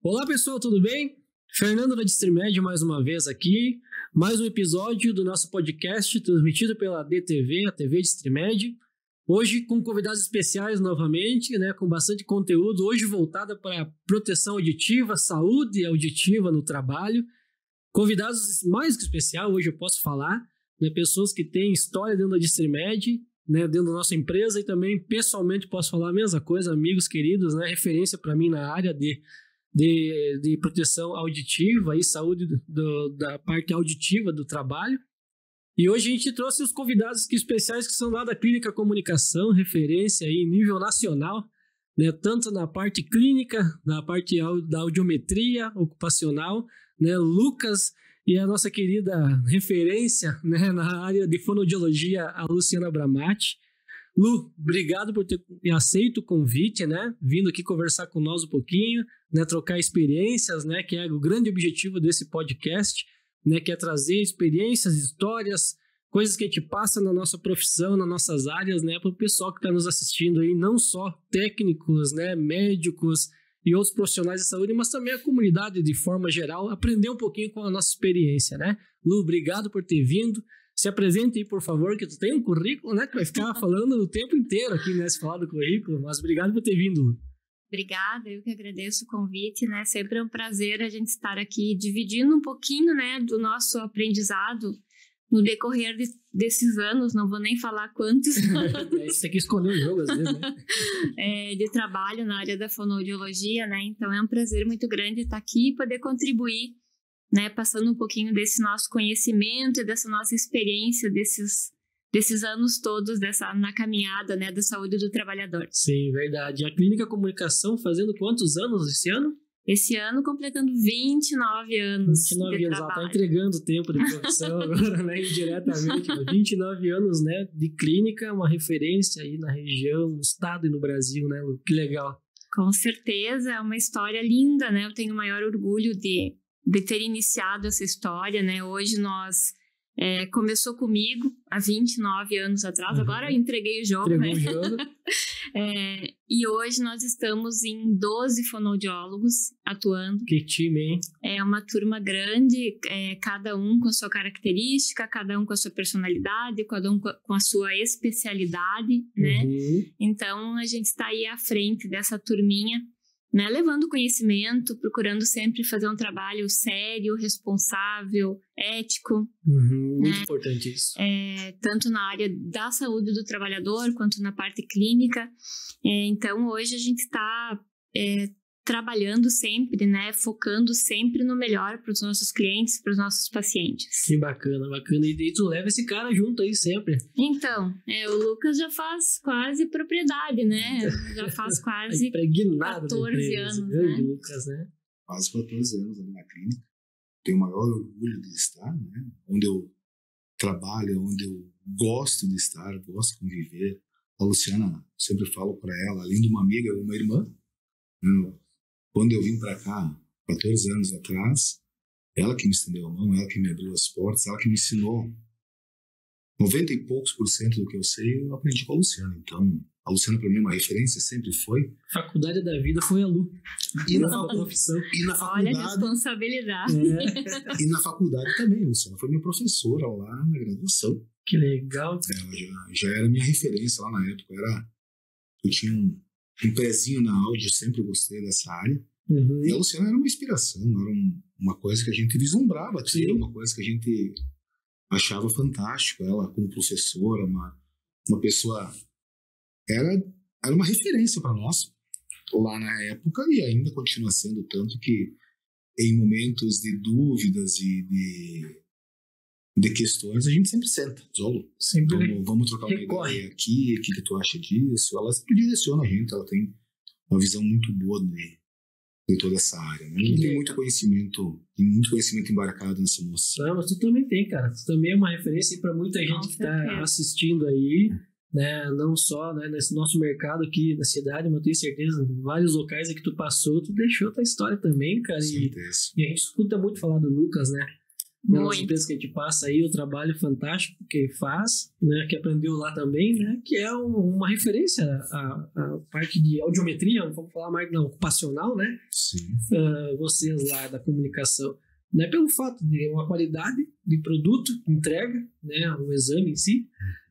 Olá pessoal, tudo bem? Fernando da Distrimed mais uma vez aqui, mais um episódio do nosso podcast transmitido pela DTV, a TV Distrimed. Hoje com convidados especiais novamente, né, com bastante conteúdo, hoje voltada para proteção auditiva, saúde auditiva no trabalho. Convidados mais que especial, hoje eu posso falar, né, pessoas que têm história dentro da Distrimed, né, dentro da nossa empresa, e também pessoalmente posso falar a mesma coisa, amigos queridos, né, referência para mim na área de proteção auditiva e saúde da parte auditiva do trabalho. E hoje a gente trouxe os convidados especiais que são lá da Clínica Comunicação, referência aí em nível nacional, né, tanto na parte clínica, na parte da audiometria ocupacional, né, Lucas e a nossa querida referência, né, na área de fonoaudiologia, a Luciana Bramati. Lu, obrigado por ter aceito o convite, né? Vindo aqui conversar com nós um pouquinho, né? Trocar experiências, né? Que é o grande objetivo desse podcast, né? Que é trazer experiências, histórias, coisas que a gente passa na nossa profissão, nas nossas áreas, né? Para o pessoal que está nos assistindo aí, não só técnicos, né? Médicos e outros profissionais de saúde, mas também a comunidade de forma geral, aprender um pouquinho com a nossa experiência, né? Lu, obrigado por ter vindo. Se apresente aí, por favor, que tu tem um currículo, né? Que vai ficar falando o tempo inteiro aqui, né? Se falar do currículo, mas obrigado por ter vindo. Obrigada, eu que agradeço o convite, né? Sempre é um prazer a gente estar aqui dividindo um pouquinho, né? Do nosso aprendizado no decorrer desses anos, não vou nem falar quantos. Você tem que escolher o jogo às vezes, né? De trabalho na área da fonoaudiologia, né? Então é um prazer muito grande estar aqui e poder contribuir, né, passando um pouquinho desse nosso conhecimento e dessa nossa experiência desses anos todos na caminhada, né, da saúde do trabalhador. Sim, verdade. A Clínica Comunicação fazendo quantos anos esse ano? Esse ano completando 29 anos 29 de anos, trabalho. ela está entregando o tempo de profissão agora, né, indiretamente. 29 anos, né, de clínica, uma referência aí na região, no estado e no Brasil, né, Lu? Que legal. Com certeza, é uma história linda, né, eu tenho o maior orgulho de ter iniciado essa história, né? Hoje nós começou comigo há 29 anos atrás, agora eu entreguei o jogo, né? E hoje nós estamos em 12 fonoaudiólogos atuando. Que time, hein? É uma turma grande, cada um com a sua característica, cada um com a sua personalidade, cada um com a sua especialidade, né? Então a gente está aí à frente dessa turminha, né, levando conhecimento, procurando sempre fazer um trabalho sério, responsável, ético. Muito né? Importante isso. Tanto na área da saúde do trabalhador, quanto na parte clínica. Então, hoje a gente está trabalhando sempre, né, focando sempre no melhor para os nossos clientes, para os nossos pacientes. Que bacana, bacana. E tu leva esse cara junto aí sempre. Então, o Lucas já faz quase propriedade, né? Já faz quase 14 anos, né? Lucas, né? Quase 14 anos ali na clínica. Tenho o maior orgulho de estar, né? Onde eu trabalho, onde eu gosto de estar, gosto de conviver. A Luciana, sempre falo para ela, além de uma amiga, uma irmã, né? Quando eu vim para cá, 14 anos atrás, ela que me estendeu a mão, ela que me abriu as portas, ela que me ensinou 90 e poucos % do que eu sei, eu aprendi com a Luciana. Então, a Luciana para mim é uma referência, sempre foi. Faculdade da vida foi a Lu. E na profissão. E na faculdade. Olha a responsabilidade. E na faculdade também, a Luciana foi minha professora lá na graduação. Que legal. Ela já era minha referência lá na época. Eu tinha um pezinho na áudio, sempre gostei dessa área. E a Luciana era uma inspiração, era uma coisa que a gente vislumbrava, uma coisa que a gente achava fantástico. Ela como professora, uma pessoa, era uma referência para nós lá na época, e ainda continua sendo, tanto que em momentos de dúvidas e de questões, a gente sempre senta, Zolo, vamos trocar uma ideia aqui, o que tu acha disso? Ela sempre direciona a gente, ela tem uma visão muito boa de toda essa área, né? Tem muito conhecimento embarcado nessa moça. Não, mas tu também tem, cara, tu também é uma referência para muita gente que está assistindo aí, né? Não só, né, nesse nosso mercado aqui na cidade, mas eu tenho certeza, em vários locais que tu passou, tu deixou tua história também, cara, e a gente escuta muito falar do Lucas, né? Nas empresas que a gente passa aí, o trabalho fantástico que faz, né, que aprendeu lá também, né, que é uma referência à parte de audiometria, vamos falar mais na ocupacional, né? Sim. Vocês lá da comunicação, né, pelo fato de uma qualidade de produto, entrega, né, o exame em si,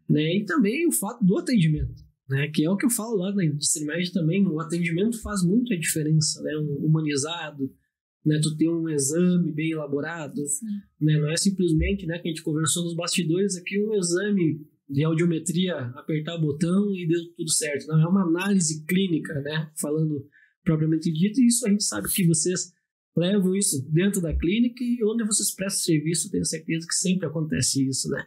né, e também o fato do atendimento, né, que é o que eu falo lá na Distrimed também, o atendimento faz muito a diferença, né, humanizado, né, tu ter um exame bem elaborado, né, não é simplesmente, né, que a gente conversou nos bastidores aqui, um exame de audiometria, apertar o botão e deu tudo certo, não, é uma análise clínica, né, falando propriamente dito, e isso a gente sabe que vocês levam isso dentro da clínica e onde vocês prestam serviço, tenho certeza que sempre acontece isso, né,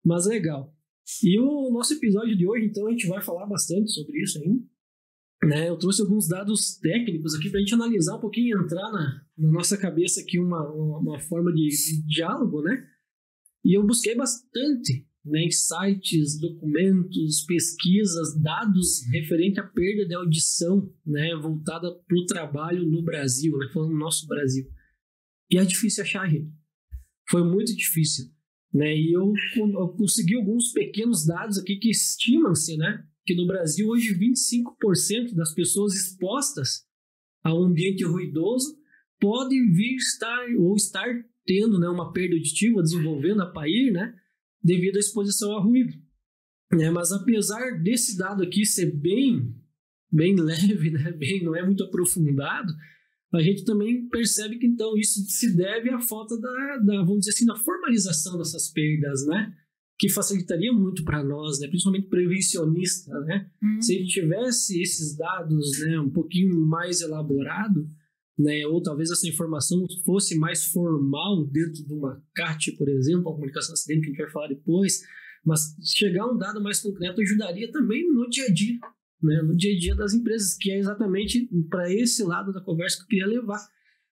mas legal. E o nosso episódio de hoje, então, a gente vai falar bastante sobre isso ainda, né? Eu trouxe alguns dados técnicos aqui para a gente analisar um pouquinho, entrar na nossa cabeça aqui uma forma de diálogo, né? E eu busquei bastante, né, em sites, documentos, pesquisas, dados referente à perda de audição, né, voltada para o trabalho no Brasil, né, falando no nosso Brasil. E é difícil achar, gente. Foi muito difícil, né? E eu consegui alguns pequenos dados aqui que estimam-se, né, que no Brasil hoje 25% das pessoas expostas a um ambiente ruidoso podem vir estar tendo, né, uma perda auditiva, desenvolvendo a PAIR, né, devido à exposição a ruído. Né? Mas apesar desse dado aqui ser bem leve, né, não é muito aprofundado, a gente também percebe que então isso se deve à falta vamos dizer assim, da formalização dessas perdas, né? Que facilitaria muito para nós, né? Principalmente prevencionista, né? Se a gente tivesse esses dados, né, um pouquinho mais elaborado, né, ou talvez essa informação fosse mais formal dentro de uma CAT, por exemplo, a comunicação acidente, que a gente vai falar depois, mas chegar a um dado mais concreto ajudaria também no dia a dia, né, no dia a dia das empresas, que é exatamente para esse lado da conversa que eu queria levar,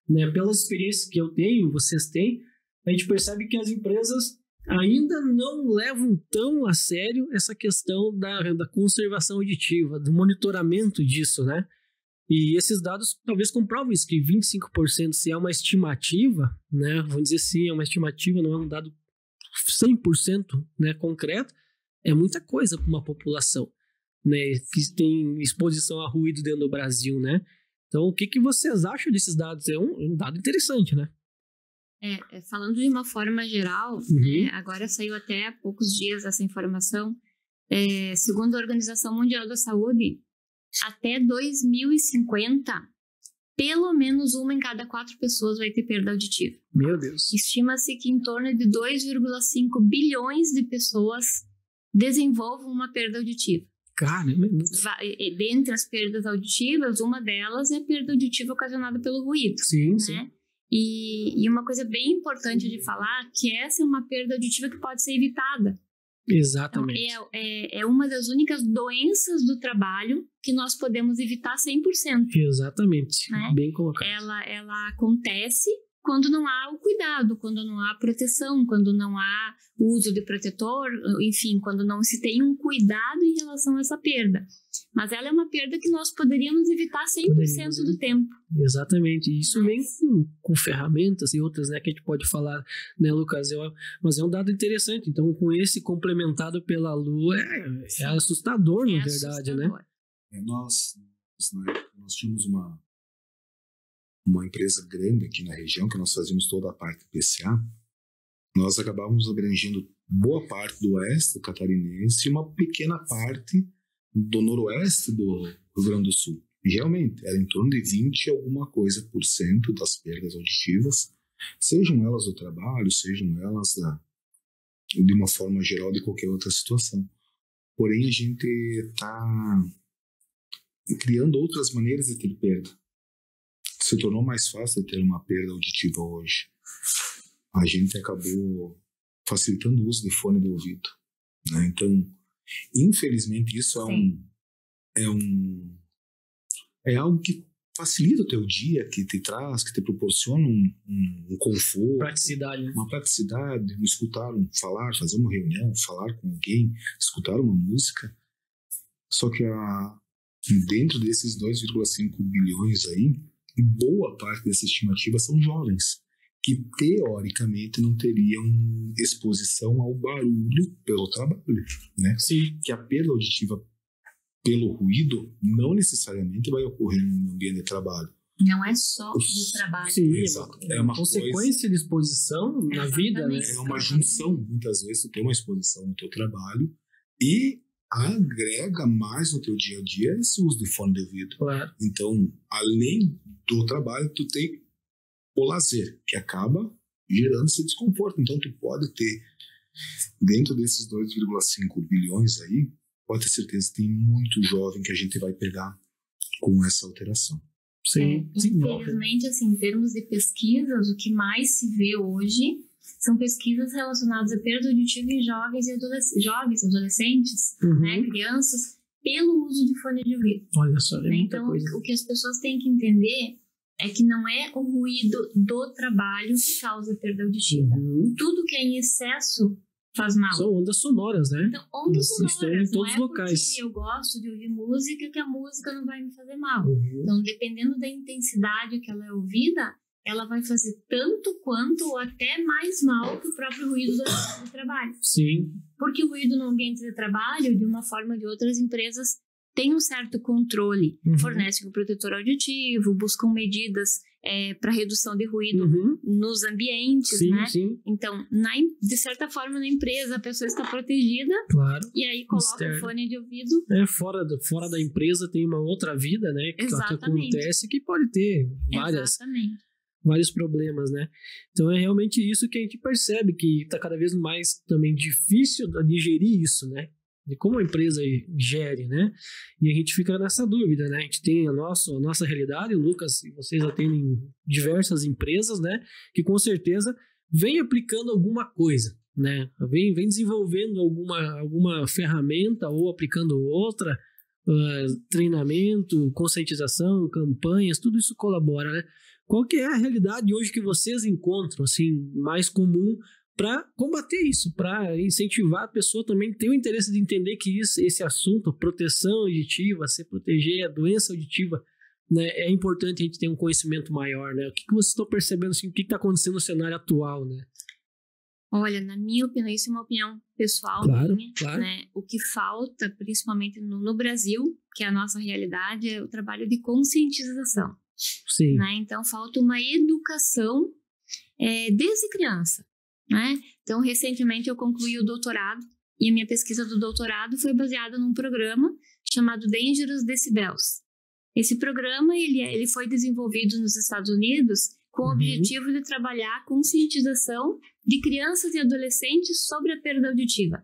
né? Pelas experiências que eu tenho, vocês têm, a gente percebe que as empresas ainda não levam tão a sério essa questão da conservação auditiva, do monitoramento disso, né? E esses dados talvez comprovam isso, que 25% se é uma estimativa, né? Vamos dizer assim, é uma estimativa, não é um dado 100%, né, concreto, é muita coisa para uma população, né, que tem exposição a ruído dentro do Brasil, né? Então, o que vocês acham desses dados? É um dado interessante, né? Falando de uma forma geral, né, agora saiu até há poucos dias essa informação, segundo a Organização Mundial da Saúde, até 2050, pelo menos uma em cada 4 pessoas vai ter perda auditiva. Meu Deus. Estima-se que em torno de 2,5 bilhões de pessoas desenvolvam uma perda auditiva. Caramba. Dentre as perdas auditivas, uma delas é a perda auditiva ocasionada pelo ruído. Sim, né? sim. E uma coisa bem importante de falar, que essa é uma perda auditiva que pode ser evitada. Exatamente. Então, é uma das únicas doenças do trabalho que nós podemos evitar 100%. Exatamente, né? Bem colocado. Ela acontece quando não há o cuidado, quando não há proteção, quando não há uso de protetor, enfim, quando não se tem um cuidado em relação a essa perda. Mas ela é uma perda que nós poderíamos evitar 100% do tempo. Exatamente. Isso vem com ferramentas e outras, né, que a gente pode falar, né, Lucas? Mas é um dado interessante. Então, com esse complementado pela Lu, é assustador, na verdade, assustador. Né? Nós, na época, nós tínhamos uma empresa grande aqui na região, que nós fazíamos toda a parte do PCA. Nós acabávamos abrangendo boa parte do oeste catarinense e uma pequena parte do noroeste do Rio Grande do Sul. E realmente, era em torno de 20 e alguma coisa por cento das perdas auditivas, sejam elas do trabalho, sejam elas de uma forma geral de qualquer outra situação. Porém, a gente está criando outras maneiras de ter perda. Se tornou mais fácil ter uma perda auditiva hoje. A gente acabou facilitando o uso de fone de ouvido, né? Então, infelizmente, isso é algo que facilita o teu dia, que te traz, que te proporciona um conforto, praticidade, né? Uma praticidade, escutar falar, fazer uma reunião, falar com alguém, escutar uma música. Só que dentro desses 2,5 bilhões aí, boa parte dessa estimativa são jovens. que teoricamente não teriam exposição ao barulho pelo trabalho, né? Sim. Que a perda auditiva pelo ruído não necessariamente vai ocorrer no ambiente de trabalho. Não é só do trabalho. Sim, exato. É uma consequência de exposição na vida, né? É uma junção. Muitas vezes tu tem uma exposição no teu trabalho e agrega mais no teu dia a dia esse uso de fone de ouvido. Claro. Então, além do trabalho, tu tem o lazer, que acaba gerando esse desconforto. Então, tu pode ter, dentro desses 2,5 bilhões aí, pode ter certeza que tem muito jovem que a gente vai pegar com essa alteração. Sim. Infelizmente, assim, em termos de pesquisas, o que mais se vê hoje são pesquisas relacionadas à perda auditiva em jovens e adolescentes, né, crianças, pelo uso de fone de ouvido. Olha só, é muita então, coisa. O que as pessoas têm que entender é que não é o ruído do trabalho que causa perda auditiva. Tudo que é em excesso faz mal. São ondas sonoras, né? Então, ondas sonoras. Em todos os locais. Porque eu gosto de ouvir música que a música não vai me fazer mal. Então, dependendo da intensidade que ela é ouvida, ela vai fazer tanto quanto ou até mais mal que o próprio ruído do trabalho. Sim. Porque o ruído no ambiente de trabalho, de uma forma ou de outra, as empresas têm um certo controle, fornecem um protetor auditivo, buscam medidas para redução de ruído nos ambientes, sim, né? Sim. Então, de certa forma, na empresa, a pessoa está protegida, claro. E aí coloca o fone de ouvido. Fora da empresa tem uma outra vida, né? Que acontece, que pode ter vários problemas, né? Então é realmente isso que a gente percebe, que está cada vez mais também difícil de digerir isso, né? De como a empresa gere, né? E a gente fica nessa dúvida, né? A gente tem a nossa realidade, o Lucas e vocês atendem diversas empresas, né? Que com certeza vem aplicando alguma coisa, né? Vem desenvolvendo alguma ferramenta ou aplicando outra, treinamento, conscientização, campanhas, tudo isso colabora, né? Qual que é a realidade hoje que vocês encontram, assim, mais comum para combater isso, para incentivar a pessoa também a ter o interesse de entender que esse assunto, proteção auditiva, se proteger a doença auditiva, né, é importante a gente ter um conhecimento maior, né? O que vocês estão percebendo, assim, o que está acontecendo no cenário atual, né? Olha, na minha opinião, isso é uma opinião pessoal minha, né? O que falta, principalmente no Brasil, que é a nossa realidade, é o trabalho de conscientização. Sim. Né? Então, falta uma educação desde criança. Né? Então, recentemente eu concluí o doutorado e a minha pesquisa do doutorado foi baseada num programa chamado Dangerous Decibels. Esse programa ele foi desenvolvido nos Estados Unidos com o objetivo de trabalhar a conscientização de crianças e adolescentes sobre a perda auditiva.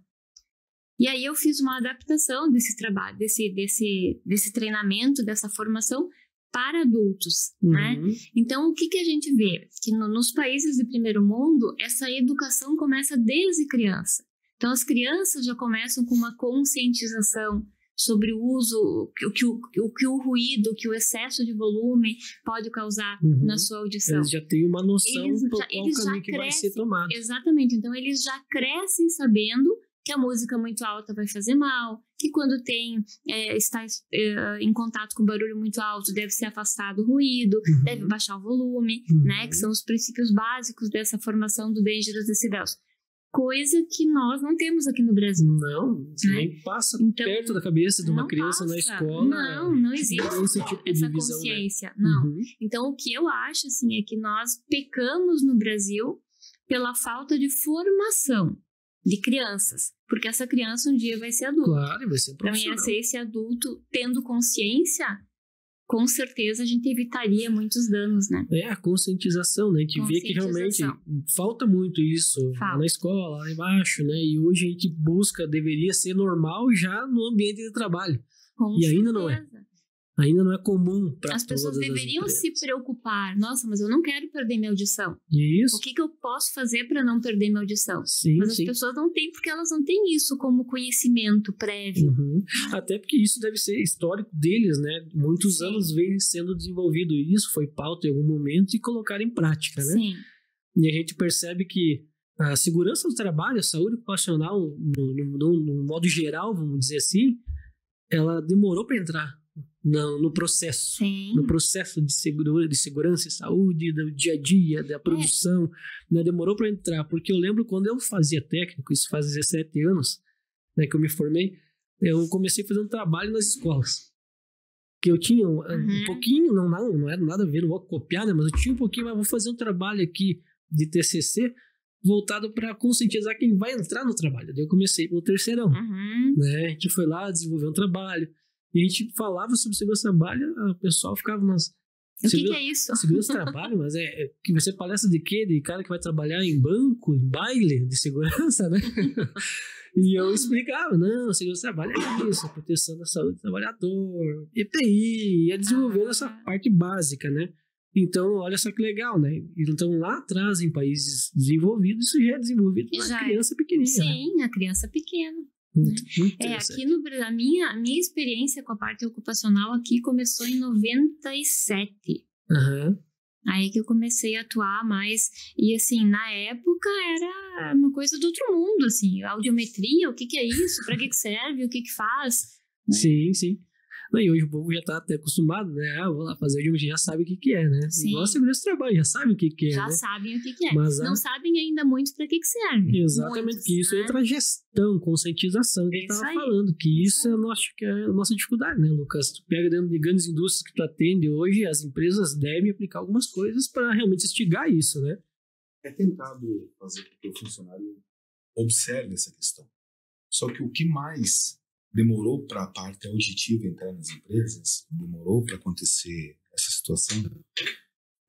E aí eu fiz uma adaptação desse trabalho, desse treinamento, dessa formação para adultos, né? Então, o que a gente vê? Que nos países de primeiro mundo, essa educação começa desde criança. Então, as crianças já começam com uma conscientização sobre o uso, o que o ruído, que o excesso de volume pode causar na sua audição. Eles já têm uma noção do qual caminho que vai ser tomado. Exatamente. Então, eles já crescem sabendo que a música muito alta vai fazer mal, que quando está em contato com barulho muito alto, deve ser afastado o ruído, deve baixar o volume, né? Que são os princípios básicos dessa formação do Dangerous Decibels. Coisa que nós não temos aqui no Brasil. Não, nem passa perto da cabeça de uma criança na escola. Não existe essa visão, consciência. Né? Não. Então, o que eu acho, assim, é que nós pecamos no Brasil pela falta de formação de crianças, porque essa criança um dia vai ser adulto. Claro, vai ser profissional. Então, ser esse adulto tendo consciência, com certeza a gente evitaria muitos danos, né? A conscientização, né? A gente vê que realmente falta muito isso na escola, lá embaixo, né? E hoje a gente deveria ser normal já no ambiente de trabalho. Ainda não é. Ainda não é comum para todas as pessoas deveriam se preocupar. Nossa, mas eu não quero perder minha audição. Isso. O que eu posso fazer para não perder minha audição? Sim, mas as pessoas não têm, porque elas não têm isso como conhecimento prévio. Até porque isso deve ser histórico deles, né? Muitos anos vem sendo desenvolvido isso, foi pauta em algum momento e colocar em prática, né? Sim. E a gente percebe que a segurança do trabalho, a saúde ocupacional, no modo geral, vamos dizer assim, ela demorou para entrar no processo. Sim. No processo de segurança e saúde, do dia a dia, da produção. Né? Demorou para entrar, porque eu lembro quando eu fazia técnico, isso faz 17 anos, né, que eu me formei, eu comecei a fazer um trabalho nas escolas. Que eu tinha um pouquinho, não era nada a ver, não vou copiar, né, mas eu tinha um pouquinho, mas vou fazer um trabalho aqui de TCC voltado para conscientizar quem vai entrar no trabalho. Daí eu comecei pelo terceirão. Né? A gente foi lá desenvolver um trabalho e a gente falava sobre segurança do trabalho, o pessoal ficava, mas... O que é isso? Segurança do trabalho, mas que vai ser palestra de quê? De cara que vai trabalhar em banco, em baile de segurança, né? E eu explicava, não, segurança do trabalho é isso, proteção da saúde do trabalhador, EPI, ia desenvolvendo essa parte básica, né? Então, olha só que legal, né? Então, lá atrás, em países desenvolvidos, isso já é desenvolvido na criança pequenininha. Sim, né? a criança pequena. Muito aqui no Brasil, a minha experiência com a parte ocupacional aqui começou em 97. Aí que eu comecei a atuar mais, e assim, na época era uma coisa do outro mundo, assim, audiometria, o que é isso, para que serve, o que faz. Né? Sim. E hoje o povo já tá até acostumado, né? Vou lá fazer audiometria, já sabe o que é, né? Sim. Igual a segurança do trabalho, já sabe o que é, já né? sabem o que é. Mas não sabem ainda muito para que serve. Exatamente, muitos, que isso entra a gestão, conscientização, que a gente tava falando, que isso acho que é a nossa dificuldade, né, Lucas? Tu pega dentro de grandes indústrias que tu atende hoje, as empresas devem aplicar algumas coisas para realmente instigar isso, né? É tentado fazer com que o funcionário observe essa questão. Só que o que mais demorou para a parte auditiva entrar nas empresas, demorou para acontecer essa situação.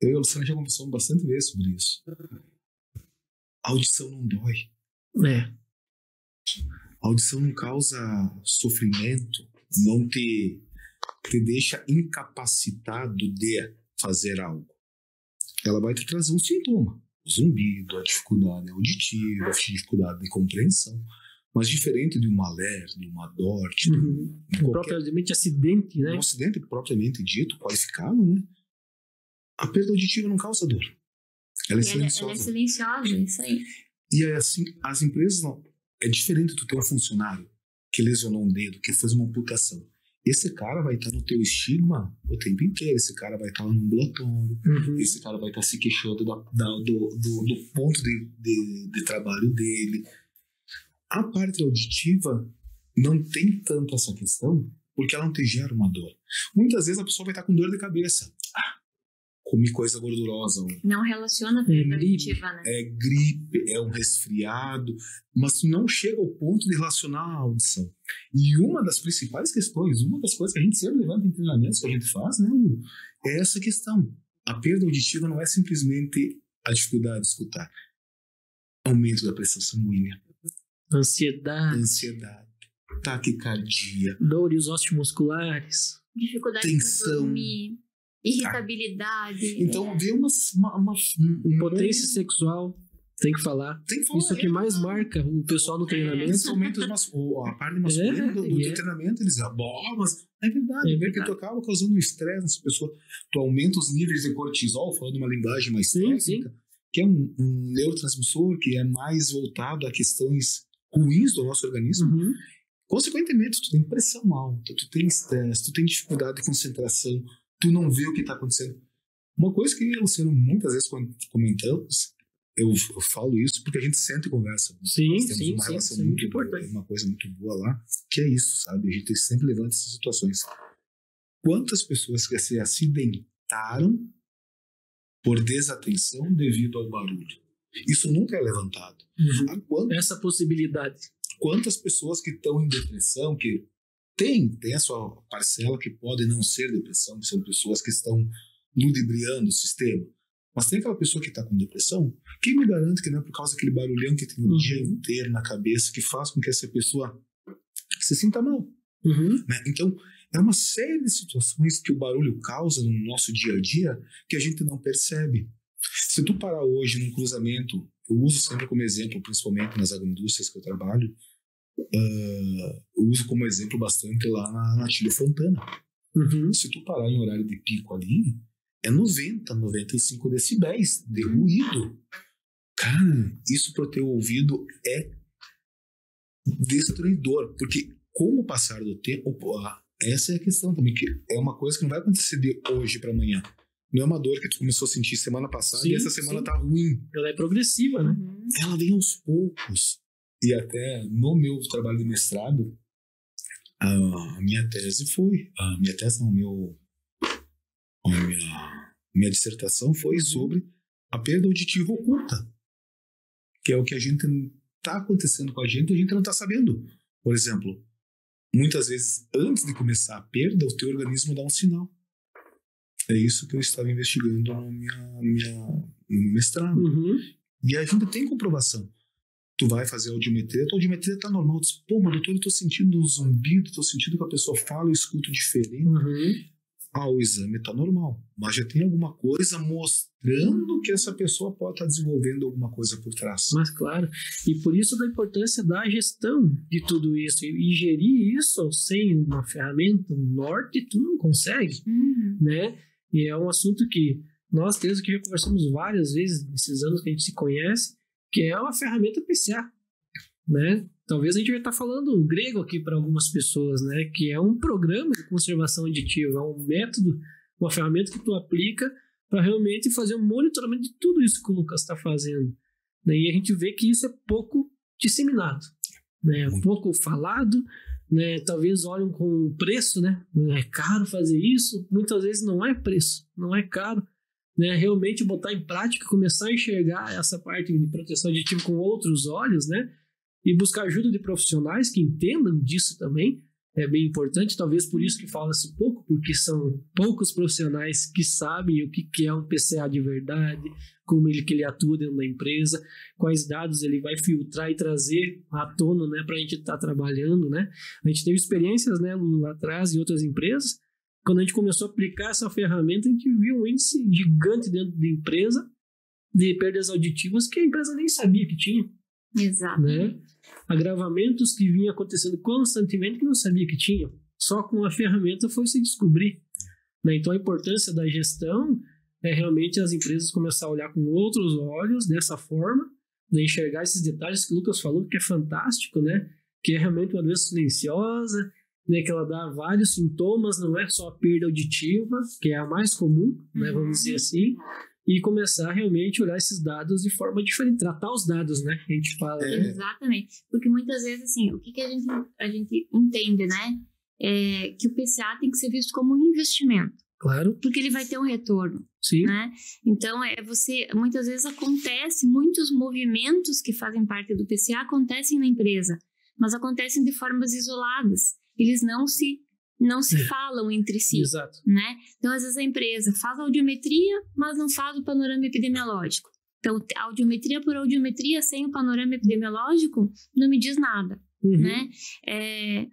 Eu e a Luciana já conversamos bastante vezes sobre isso. A audição não dói. A audição não causa sofrimento, não te deixa incapacitado de fazer algo. Ela vai te trazer um sintoma. O zumbido, a dificuldade auditiva, a dificuldade de compreensão. Mas diferente de um alerta, de uma dor, propriamente acidente, né? Um acidente propriamente dito, qualificado, né? A perda auditiva não causa dor. Ela é silenciosa. Ela é silenciosa, isso aí. E é assim, as empresas não. É diferente tu ter um funcionário que lesionou um dedo, que fez uma amputação. Esse cara vai estar no teu estigma o tempo inteiro. Esse cara vai estar lá no ambulatório. Esse cara vai estar se queixando do ponto de trabalho dele. A parte auditiva não tem tanto essa questão porque ela não te gera uma dor. Muitas vezes a pessoa vai estar com dor de cabeça. Comi coisa gordurosa. Não relaciona a perda auditiva, né? É gripe, é um resfriado, mas não chega ao ponto de relacionar a audição. E uma das principais questões, uma das coisas que a gente sempre levanta em treinamentos que a gente faz, né, é essa questão. A perda auditiva não é simplesmente a dificuldade de escutar. Aumento da pressão sanguínea. Ansiedade, taquicardia, dores osteomusculares, dificuldade tensão, para dormir, irritabilidade. Então vê uma impotência sexual, tem que falar. Isso que mais marca o pessoal no treinamento. Principalmente a parte masculina do treinamento, eles dizem, mas é verdade, porque tu acaba causando um estresse nessa pessoa, tu aumenta os níveis de cortisol, falando uma linguagem mais técnica, que é um neurotransmissor que é mais voltado a questões ruins do nosso organismo. Consequentemente, tu tem pressão alta, tu tem estresse, tu tem dificuldade de concentração, tu não vê o que está acontecendo. Uma coisa que eu e a Luciana muitas vezes comentamos, eu falo isso porque a gente sente e conversa. Nós temos uma relação muito importante, uma coisa muito boa lá, que é isso, sabe? A gente sempre levanta essas situações. Quantas pessoas que se acidentaram por desatenção devido ao barulho? Isso nunca é levantado. Essa possibilidade. Quantas pessoas que estão em depressão, que tem a sua parcela que pode não ser depressão, são pessoas que estão ludibriando o sistema. Mas tem aquela pessoa que está com depressão, quem me garante que não é por causa daquele barulhão que tem o dia inteiro na cabeça que faz com que essa pessoa se sinta mal. Né? Então, é uma série de situações que o barulho causa no nosso dia a dia que a gente não percebe. Se tu parar hoje num cruzamento, eu uso sempre como exemplo, principalmente nas agroindústrias que eu trabalho, eu uso como exemplo bastante lá na Tílio Fontana. Se tu parar em horário de pico ali, é 90, 95 decibéis de ruído. Cara, isso pro teu ouvido é destruidor, porque com o passar do tempo, essa é a questão também, que é uma coisa que não vai acontecer de hoje para amanhã. Não é uma dor que tu começou a sentir semana passada e essa semana tá ruim. Ela é progressiva, né? Ela vem aos poucos. E até no meu trabalho de mestrado, a minha tese foi... A minha tese não, minha dissertação foi sobre a perda auditiva oculta. Que é o que a gente tá acontecendo com a gente não tá sabendo. Por exemplo, muitas vezes, antes de começar a perda, o teu organismo dá um sinal. É isso que eu estava investigando no meu mestrado. E a gente tem comprovação. Tu vai fazer audiometria, tua audiometria tá normal. Tu diz, pô, mas doutor, eu tô sentindo um zumbido, tô sentindo que a pessoa fala, eu escuto diferente. O exame tá normal. Mas já tem alguma coisa mostrando que essa pessoa pode estar desenvolvendo alguma coisa por trás. Mas claro, e por isso da importância da gestão de tudo isso. E gerir isso sem uma ferramenta, um norte, tu não consegue, né? E é um assunto que nós três aqui já conversamos várias vezes nesses anos que a gente se conhece, que é uma ferramenta PCA, né? Talvez a gente vai estar falando grego aqui para algumas pessoas, né? Que é um programa de conservação auditiva, é um método, uma ferramenta que tu aplica para realmente fazer um monitoramento de tudo isso que o Lucas está fazendo, né? E a gente vê que isso é pouco disseminado, né? É pouco falado, né? Talvez olhem com preço, né? É caro fazer isso. Muitas vezes não é preço, não é caro, né? Realmente botar em prática, começar a enxergar essa parte de proteção auditiva com outros olhos, né? E buscar ajuda de profissionais que entendam disso também é bem importante. Talvez por isso que fala-se pouco, porque são poucos profissionais que sabem o que é um PCA de verdade, como que ele atua dentro da empresa, quais dados ele vai filtrar e trazer à tona, né, para a gente estar trabalhando, né? A gente teve experiências, né, lá atrás em outras empresas. Quando a gente começou a aplicar essa ferramenta, a gente viu um índice gigante dentro da empresa de perdas auditivas que a empresa nem sabia que tinha. Exato. Né? Agravamentos que vinham acontecendo constantemente que não sabia que tinha. Só com a ferramenta foi se descobrir. Né? Então a importância da gestão é realmente as empresas começar a olhar com outros olhos dessa forma, né? Enxergar esses detalhes que o Lucas falou, que é fantástico, né? Que é realmente uma doença silenciosa, né? Que ela dá vários sintomas, não é só a perda auditiva, que é a mais comum, né? Vamos dizer assim. E começar realmente a olhar esses dados de forma diferente, tratar os dados, né? Que a gente fala. Exatamente. Porque muitas vezes, assim, o que a gente entende, né? É que o PCA tem que ser visto como um investimento. Claro. Porque ele vai ter um retorno. Sim. Né? Então, muitas vezes muitos movimentos que fazem parte do PCA acontecem na empresa, mas acontecem de formas isoladas. Eles não se falam entre si. Exato. Né? Então, às vezes a empresa faz audiometria, mas não faz o panorama epidemiológico. Então, audiometria por audiometria sem o panorama epidemiológico não me diz nada. Né?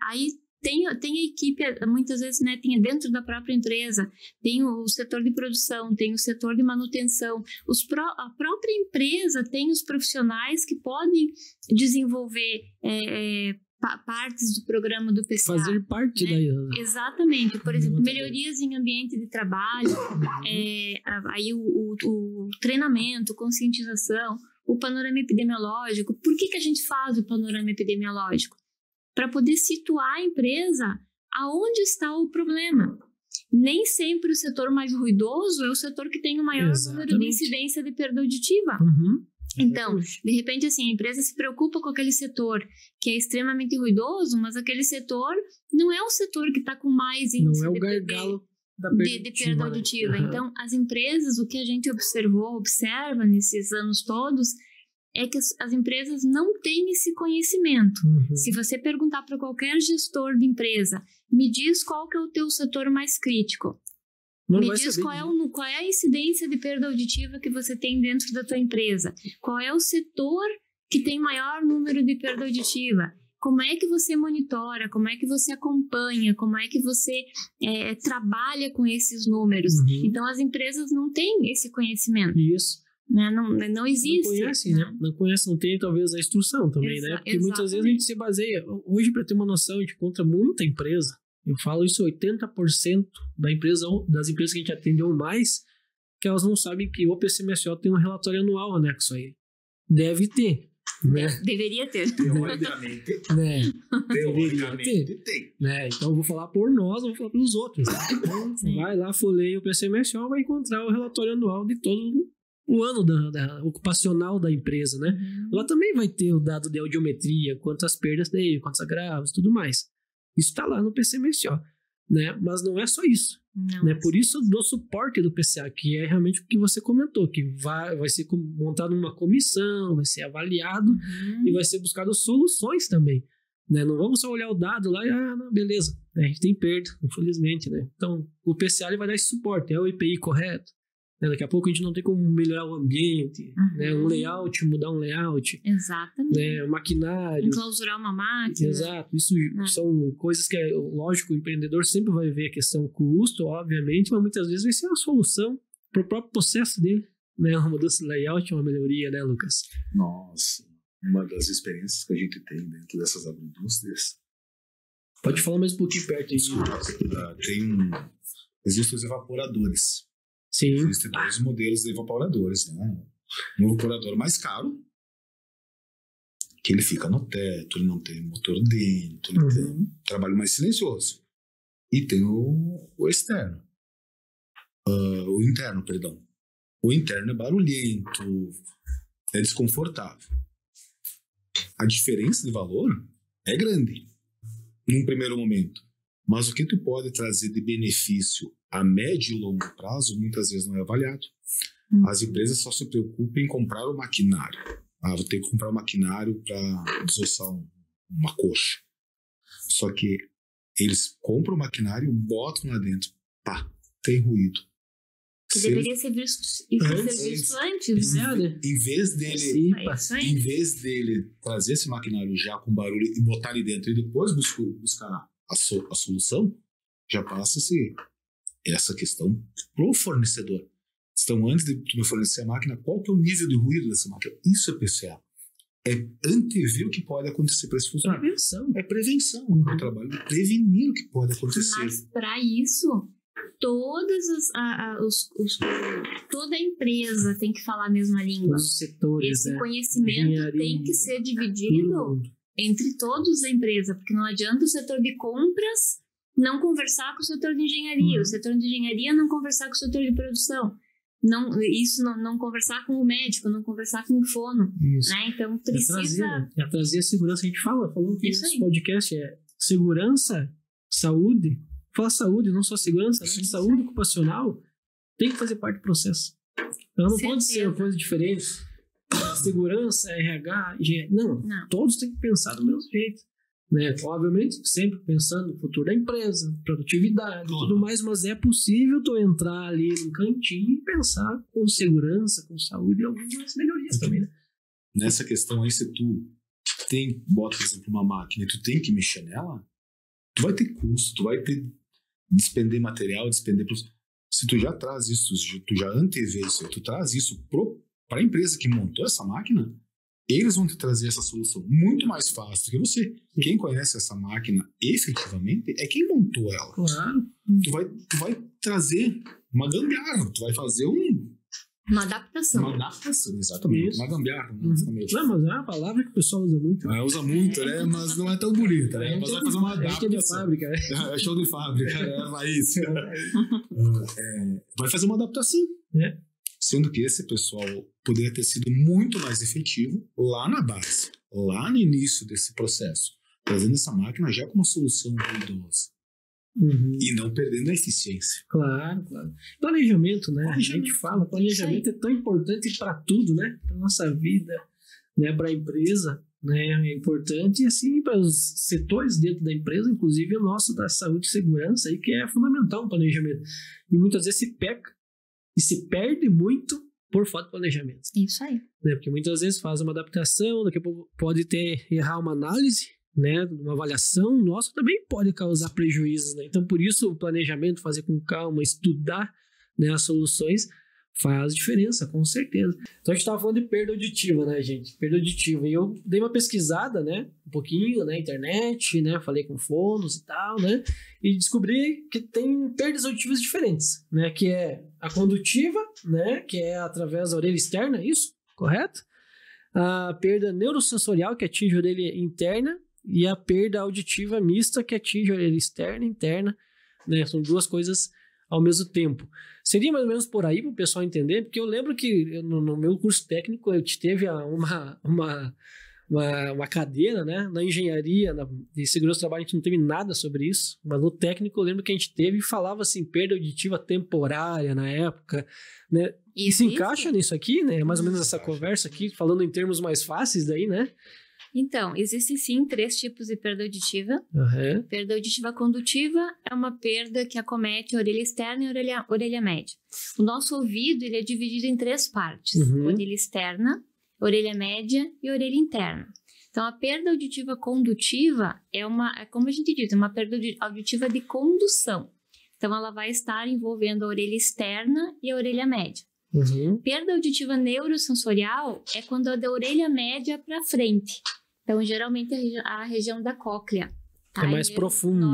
Aí tem a equipe, muitas vezes, né, tem dentro da própria empresa, tem o setor de produção, tem o setor de manutenção, a própria empresa tem os profissionais que podem desenvolver partes do programa do PCA. Fazer parte, né? Exatamente. Por exemplo, melhorias em ambiente de trabalho, aí o treinamento, conscientização, o panorama epidemiológico. Por que a gente faz o panorama epidemiológico? Para poder situar a empresa aonde está o problema. Nem sempre o setor mais ruidoso é o setor que tem o maior número de incidência de perda auditiva. Então, de repente, assim, a empresa se preocupa com aquele setor que é extremamente ruidoso, mas aquele setor não é o setor que está com mais índice não é o gargalo de perda auditiva. Então, as empresas, o que a gente observa nesses anos todos, é que as empresas não têm esse conhecimento. Se você perguntar para qualquer gestor de empresa, me diz qual que é o teu setor mais crítico. Me diz qual é a incidência de perda auditiva que você tem dentro da tua empresa. Qual é o setor que tem maior número de perda auditiva. Como é que você monitora, como é que você acompanha, como é que você trabalha com esses números. Então, as empresas não têm esse conhecimento. Isso. Né? Não existe. Não conhece, né? Não conhece, não tem talvez a instrução também, né? Porque muitas vezes a gente se baseia... Hoje, para ter uma noção, a gente encontra muita empresa. Eu falo isso, 80% das empresas que a gente atendeu mais, que elas não sabem que o PCMSO tem um relatório anual anexo a ele. Deve ter. Né? Deveria ter. Teoricamente. Né? Teoricamente tem. né? Então eu vou falar por nós, eu vou falar pelos outros. Né? Então, vai lá, folheia o PCMSO, vai encontrar o relatório anual de todo o ano da ocupacional da empresa, né? Lá também vai ter o dado de audiometria, quantas perdas teve, quantos agravos, tudo mais. Isso está lá no PCMSO, né? Mas não é só isso. Né? Por isso do suporte do PCA, que é realmente o que você comentou, que vai ser montado uma comissão, vai ser avaliado e vai ser buscado soluções também. Né? Não vamos só olhar o dado lá e, não, beleza, a gente tem perda, infelizmente. Né? Então, o PCA ele vai dar esse suporte, é o EPI correto. Né? Daqui a pouco a gente não tem como melhorar o ambiente, né? Um layout, mudar um layout. Exatamente. Né? Um maquinário. Enclausurar uma máquina. Exato. Isso são coisas que, lógico, o empreendedor sempre vai ver a questão custo, obviamente, mas muitas vezes vai ser uma solução para o próprio processo dele. Né? Uma mudança de layout, uma melhoria, né, Lucas? Nossa, uma das experiências que a gente tem dentro dessas agroindústrias. Pode falar mais um pouquinho perto aí. Existem os evaporadores. Sim. Existem 2 modelos de evaporadores, né? Um evaporador mais caro, que ele fica no teto, ele não tem motor dentro, ele tem um trabalho mais silencioso. E tem o externo. O interno, perdão. O interno é barulhento, é desconfortável. A diferença de valor é grande, num primeiro momento. Mas o que tu pode trazer de benefício a médio e longo prazo, muitas vezes não é avaliado. As empresas só se preocupam em comprar o maquinário. Vou ter que comprar um maquinário para desossar uma coxa. Só que eles compram o maquinário, botam lá dentro. Tem ruído. Que deveria ser visto antes, né? Em vez dele trazer esse maquinário já com barulho e botar ali dentro e depois buscar a solução, já passa essa questão pro fornecedor. Então, antes de tu me fornecer a máquina, qual que é o nível de ruído dessa máquina? Isso é PCA. É antever o que pode acontecer para esse funcionário. É prevenção. É o trabalho de prevenir o que pode acontecer. Mas para isso, toda a empresa tem que falar a mesma língua. Os setores, esse conhecimento tem que ser dividido entre todos da empresa, porque não adianta o setor de compras não conversar com o setor de engenharia, o setor de engenharia não conversar com o setor de produção, não conversar com o médico, não conversar com o fono. Né? Então precisa... trazer a segurança, a gente falou que esse podcast é segurança, saúde, fala saúde, não só segurança, né? Saúde ocupacional tem que fazer parte do processo. Então não pode ser uma coisa diferente. Segurança, RH, engenharia. Não, todos têm que pensar do mesmo jeito. Né? Obviamente, sempre pensando no futuro da empresa, produtividade e tudo mais, mas é possível tu entrar ali no cantinho e pensar com segurança, com saúde e algumas melhorias também. Né? Nessa questão aí, se tu bota, por exemplo, uma máquina e tu tem que mexer nela, tu vai ter custo, tu vai ter despender material, se tu já traz isso, tu já antevê isso, tu traz isso para a empresa que montou essa máquina, eles vão te trazer essa solução muito mais fácil do que você. Quem conhece essa máquina efetivamente é quem montou ela. Claro. Tu vai trazer uma gambiarra, tu vai fazer uma adaptação. Uma adaptação, exatamente. Isso. Uma gambiarra. Não, mas é uma palavra que o pessoal usa muito. Usa muito, né? Mas não é tão bonita, né? Mas vai fazer uma adaptação. É show de fábrica, né? É show de fábrica, raiz. Vai fazer uma adaptação. Sendo que esse pessoal poderia ter sido muito mais efetivo lá na base, lá no início desse processo, trazendo essa máquina já com uma solução ruidosa. E não perdendo a eficiência. Claro. Planejamento, né? A gente fala, planejamento é tão importante para tudo, né? Para nossa vida, né? Para a empresa, né? É importante e assim para os setores dentro da empresa, inclusive o nosso da saúde e segurança, aí, que é fundamental o planejamento. E muitas vezes se peca e se perde muito por falta de planejamento. Isso aí. Né? Porque muitas vezes faz uma adaptação, daqui a pouco pode errar uma análise, né? Uma avaliação nossa também pode causar prejuízos. Né? Então, por isso, o planejamento, fazer com calma, estudar, né, as soluções, faz diferença, com certeza. Então, a gente estava falando de perda auditiva, né, gente? Perda auditiva. E eu dei uma pesquisada, né, um pouquinho na internet, né, falei com fonos e tal, né, e descobri que tem perdas auditivas diferentes, né, que é a condutiva, né, que é através da orelha externa, isso? Correto? A perda neurosensorial, que atinge a orelha interna, e a perda auditiva mista que atinge a orelha externa e interna, né? São duas coisas ao mesmo tempo. Seria mais ou menos por aí para o pessoal entender, porque eu lembro que no meu curso técnico eu teve uma cadeira, né? Na engenharia, de segurança do trabalho, a gente não teve nada sobre isso, mas no técnico eu lembro que a gente teve e falava assim, perda auditiva temporária na época, né? E se encaixa nisso aqui, né? Mais ou menos essa conversa aqui, falando em termos mais fáceis daí, né? Então, existem sim 3 tipos de perda auditiva. Perda auditiva condutiva é uma perda que acomete a orelha externa e a orelha média. O nosso ouvido ele é dividido em 3 partes. Orelha externa, orelha média e orelha interna. Então, a perda auditiva condutiva como a gente diz, é uma perda auditiva de condução. Então, ela vai estar envolvendo a orelha externa e a orelha média. Perda auditiva neurosensorial é quando é da orelha média para frente. Então, geralmente, a região da cóclea. Tá? É mais profundo.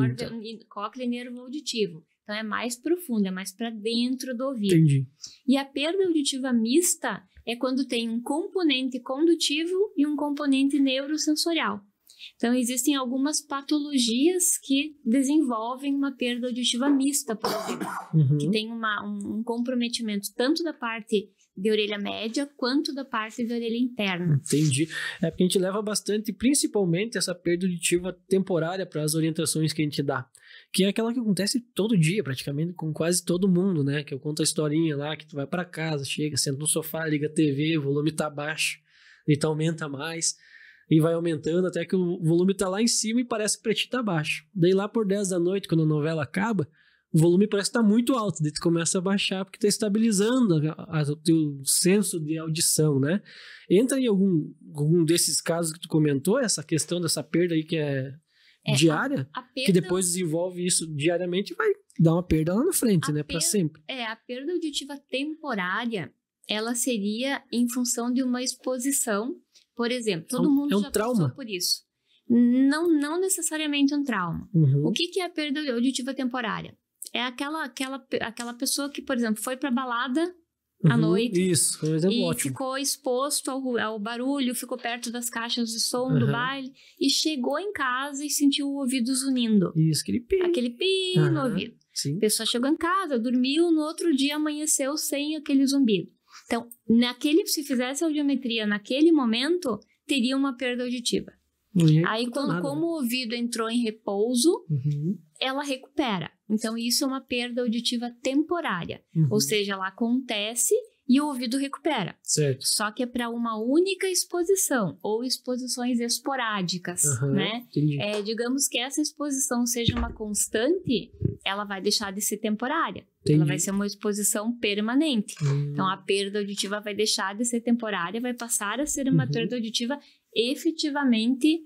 Cóclea e nervo auditivo. Então, é mais profundo, é mais para dentro do ouvido. Entendi. E a perda auditiva mista é quando tem um componente condutivo e um componente neurosensorial. Então, existem algumas patologias que desenvolvem uma perda auditiva mista, por exemplo, que tem um comprometimento tanto da parte de orelha média quanto da parte de orelha interna. Entendi. É porque a gente leva bastante, principalmente, essa perda auditiva temporária para as orientações que a gente dá, que é aquela que acontece todo dia, praticamente, com quase todo mundo, né? Que eu conto a historinha lá, que tu vai para casa, chega, senta no sofá, liga a TV, o volume tá baixo, e tu aumenta mais, e vai aumentando até que o volume tá lá em cima e parece que pra ti tá baixo. Daí lá por 10 da noite, quando a novela acaba, o volume parece que tá muito alto, daí tu começa a baixar porque tá estabilizando o teu senso de audição, né? Entra em algum desses casos que tu comentou, essa questão dessa perda aí que é diária, a perda, que depois desenvolve isso diariamente e vai dar uma perda lá na frente, né? Pra sempre. A perda auditiva temporária, ela seria em função de uma exposição, por exemplo, todo mundo já passou por isso. Não necessariamente um trauma. O que é a perda auditiva temporária? É aquela pessoa que, por exemplo, foi pra balada à noite. Isso, foi um exemplo e ótimo. Ficou exposto ao barulho, ficou perto das caixas de som do baile e chegou em casa e sentiu o ouvido zunindo. Isso, aquele pi no ouvido. Sim. A pessoa chegou em casa, dormiu, no outro dia amanheceu sem aquele zumbido. Então, se fizesse audiometria naquele momento, teria uma perda auditiva. Aí, como o ouvido entrou em repouso, ela recupera. Então, isso é uma perda auditiva temporária. Ou seja, ela acontece e o ouvido recupera. Certo. Só que é para uma única exposição ou exposições esporádicas, né? Digamos que essa exposição seja uma constante, ela vai deixar de ser temporária. Ela vai ser uma exposição permanente. Então, a perda auditiva vai deixar de ser temporária, vai passar a ser uma perda auditiva efetivamente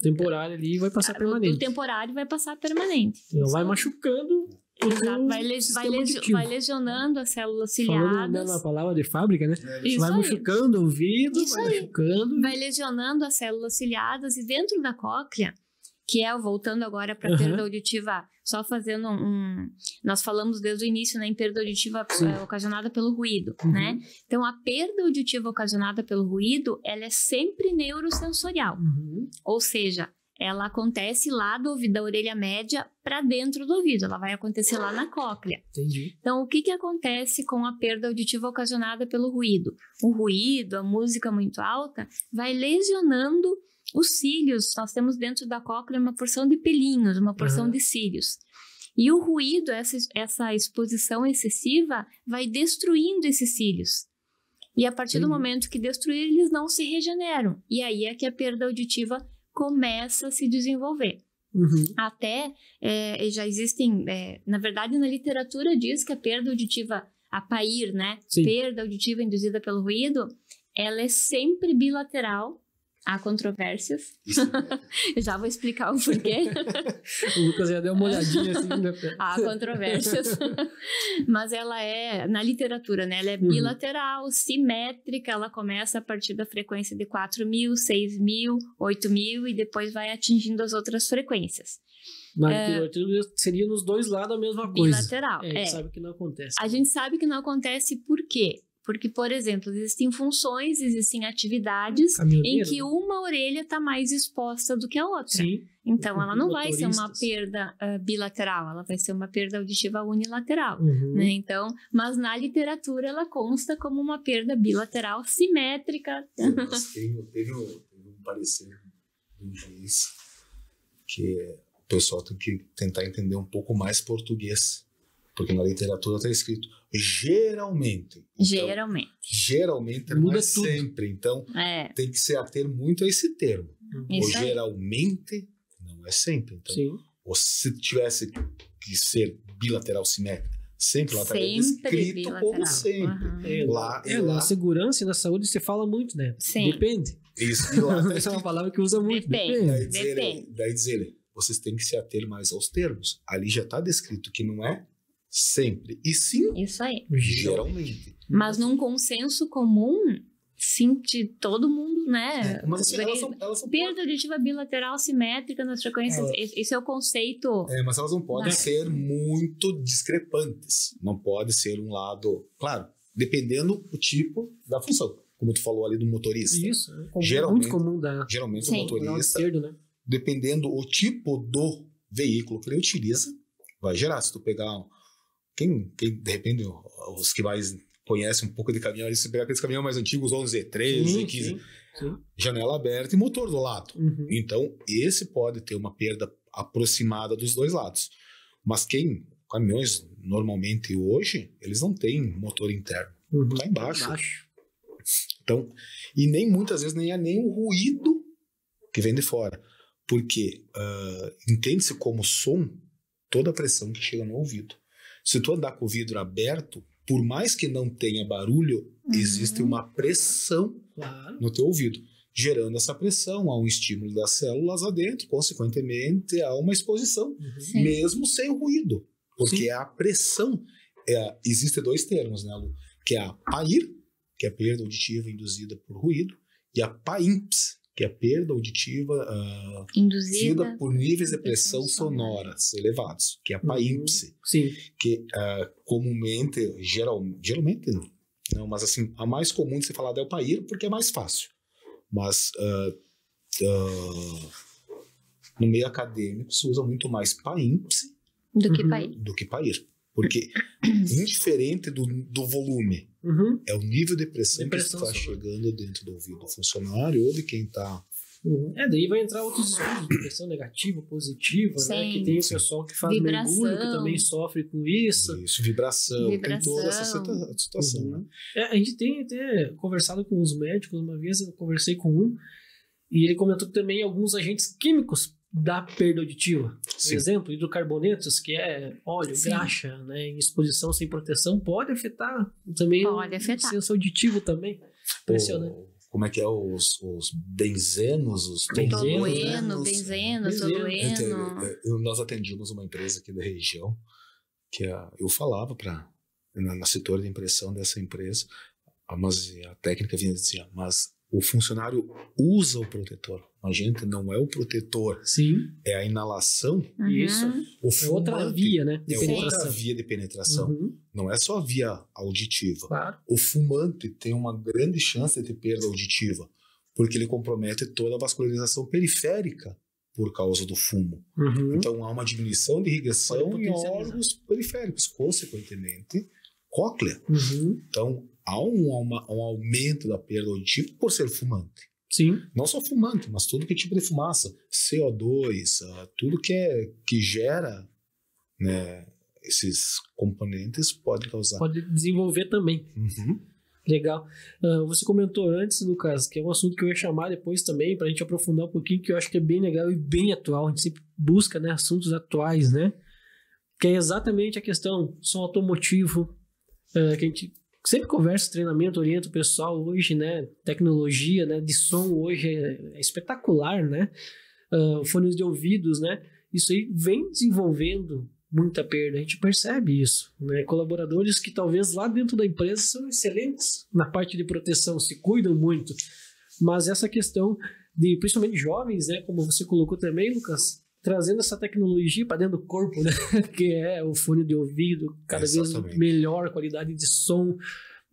temporário ali vai passar permanente. O temporário vai passar permanente. Então, vai machucando. Exato, vai lesionando as células ciliadas. Falando na palavra de fábrica, né? Vai machucando o ouvido, machucando. Vai lesionando as células ciliadas e dentro da cóclea, que voltando agora para a perda auditiva, só fazendo nós falamos desde o início, né, em perda auditiva ocasionada pelo ruído, né? Então, a perda auditiva ocasionada pelo ruído, ela é sempre neurosensorial. Ou seja, ela acontece lá da orelha média para dentro do ouvido, ela vai acontecer lá na cóclea. Entendi. Então, o que acontece com a perda auditiva ocasionada pelo ruído? O ruído, a música muito alta, vai lesionando os cílios. Nós temos dentro da cóclea uma porção de pelinhos, uma porção de cílios. E o ruído, essa exposição excessiva, vai destruindo esses cílios. E a partir do momento que destruir, eles não se regeneram. E aí é que a perda auditiva começa a se desenvolver. Até já existem, na verdade, na literatura diz que a perda auditiva, a PAIR, né? Perda auditiva induzida pelo ruído, ela é sempre bilateral. Há controvérsias. Eu já vou explicar o porquê. O Lucas já deu uma olhadinha assim. Há controvérsias. Mas ela na literatura, né? Ela é bilateral, simétrica, ela começa a partir da frequência de 4.000, 6.000, 8.000 e depois vai atingindo as outras frequências. Mas seria nos dois lados a mesma coisa. Bilateral. A gente sabe que não acontece. A gente sabe que não acontece por quê? Porque, por exemplo, existem funções, existem atividades em que uma orelha está mais exposta do que a outra. Sim. Então, ela não vai ser uma perda bilateral, ela vai ser uma perda auditiva unilateral. Né? Então, mas na literatura ela consta como uma perda bilateral simétrica. Teve um parecer do juiz que o pessoal tem que tentar entender um pouco mais português. Porque na literatura está escrito geralmente. Então, geralmente não é sempre. Então, tem que se ater muito a esse termo. Ou geralmente não é sempre. Então, ou se tivesse que ser bilateral simétrica, sempre lá está escrito bilateral. Como sempre. Lá, na segurança e na saúde se fala muito, né? Sim. Depende. Isso. E lá essa é uma palavra que usa muito. Depende. Daí dizer, vocês têm que se ater mais aos termos. Ali já está descrito que não é sempre. E sim, isso aí. Geralmente. Mas num consenso comum, sim, de todo mundo, né? Mas assim, elas são perda auditiva bilateral simétrica nas frequências. Esse é o conceito. Mas elas não podem ser muito discrepantes. Não pode ser um lado. Claro, dependendo do tipo da função. Como tu falou ali do motorista. Isso. Geralmente, muito comum geralmente o motorista, esquerdo, né? Dependendo o tipo do veículo que ele utiliza, vai gerar. Se tu pegar quem de repente, os que mais conhecem um pouco de caminhão, eles pegam aqueles caminhões mais antigos, 11, 13, 15, janela aberta e motor do lado. Então, esse pode ter uma perda aproximada dos dois lados. Mas caminhões, normalmente hoje, eles não têm motor interno. Tá embaixo. Então, e nem muitas vezes nem o ruído que vem de fora. Porque entende-se como som toda a pressão que chega no ouvido. Se tu andar com o vidro aberto, por mais que não tenha barulho, existe uma pressão no teu ouvido. Gerando essa pressão, há um estímulo das células lá dentro, consequentemente há uma exposição, mesmo sem ruído. Porque a pressão, existem dois termos, né, Lu? Que é a PAIR, que é a perda auditiva induzida por ruído, e a PAIMPS, que é a perda auditiva induzida por níveis de pressão sonoras elevados, que é a PAIMPS, que comumente, geralmente não, mas assim, a mais comum de ser falada é o PAIR, porque é mais fácil. Mas no meio acadêmico se usa muito mais PAIMPS do que PAIR. Porque, indiferente do volume, é o nível de pressão que está chegando dentro do ouvido do funcionário ou de quem está... daí vai entrar outros estudos de pressão negativa, positiva, né? Que tem o pessoal que faz mergulho, que também sofre com isso. Isso, vibração. Tem toda essa situação. Né? A gente tem até conversado com os médicos, uma vez eu conversei com um, e ele comentou que também alguns agentes químicos da perda auditiva. Por exemplo, hidrocarbonetos, que é óleo, graxa, né, em exposição sem proteção, pode afetar também o senso auditivo também. Impressionante. Como é que é os benzenos, os tolueno. Nós atendíamos uma empresa aqui da região, que eu falava na setor de impressão dessa empresa, mas a técnica vinha dizer, mas o funcionário usa o protetor. A gente não é o protetor. É a inalação. Isso. O fumante, outra via, né? Outra via de penetração. Não é só a via auditiva. Claro. O fumante tem uma grande chance de ter perda auditiva, porque ele compromete toda a vascularização periférica por causa do fumo. Então há uma diminuição de irrigação em órgãos periféricos, consequentemente, cóclea. Então há um aumento da perda auditiva por ser fumante. Não só fumante, mas tudo que é tipo de fumaça, CO2, tudo que gera, né, esses componentes pode causar. Pode desenvolver também. Legal. Você comentou antes, Lucas, que é um assunto que eu ia chamar depois também, para a gente aprofundar um pouquinho, que eu acho que é bem legal e bem atual. A gente sempre busca, né, assuntos atuais, né? Que é exatamente a questão som automotivo, que a gente sempre conversa, treinamento, orienta o pessoal hoje, né? Tecnologia, né, de som hoje é espetacular, né? Fones de ouvidos, né? Isso aí vem desenvolvendo muita perda, a gente percebe isso, né? Colaboradores que talvez lá dentro da empresa são excelentes na parte de proteção, se cuidam muito, mas essa questão de, principalmente jovens, né, como você colocou também, Lucas, trazendo essa tecnologia para dentro do corpo, né, que é o fone de ouvido, cada vez melhor qualidade de som,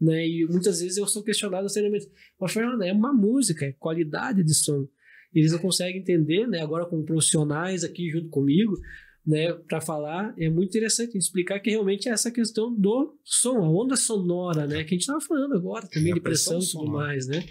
né? E muitas vezes eu sou questionado no treinamento. Mas, Fernando, é uma música, é qualidade de som. Eles não conseguem entender, né? Agora com profissionais aqui junto comigo, né, para falar, é muito interessante explicar que realmente é essa questão do som, a onda sonora, né, que a gente estava falando agora também, de pressão e tudo mais, né,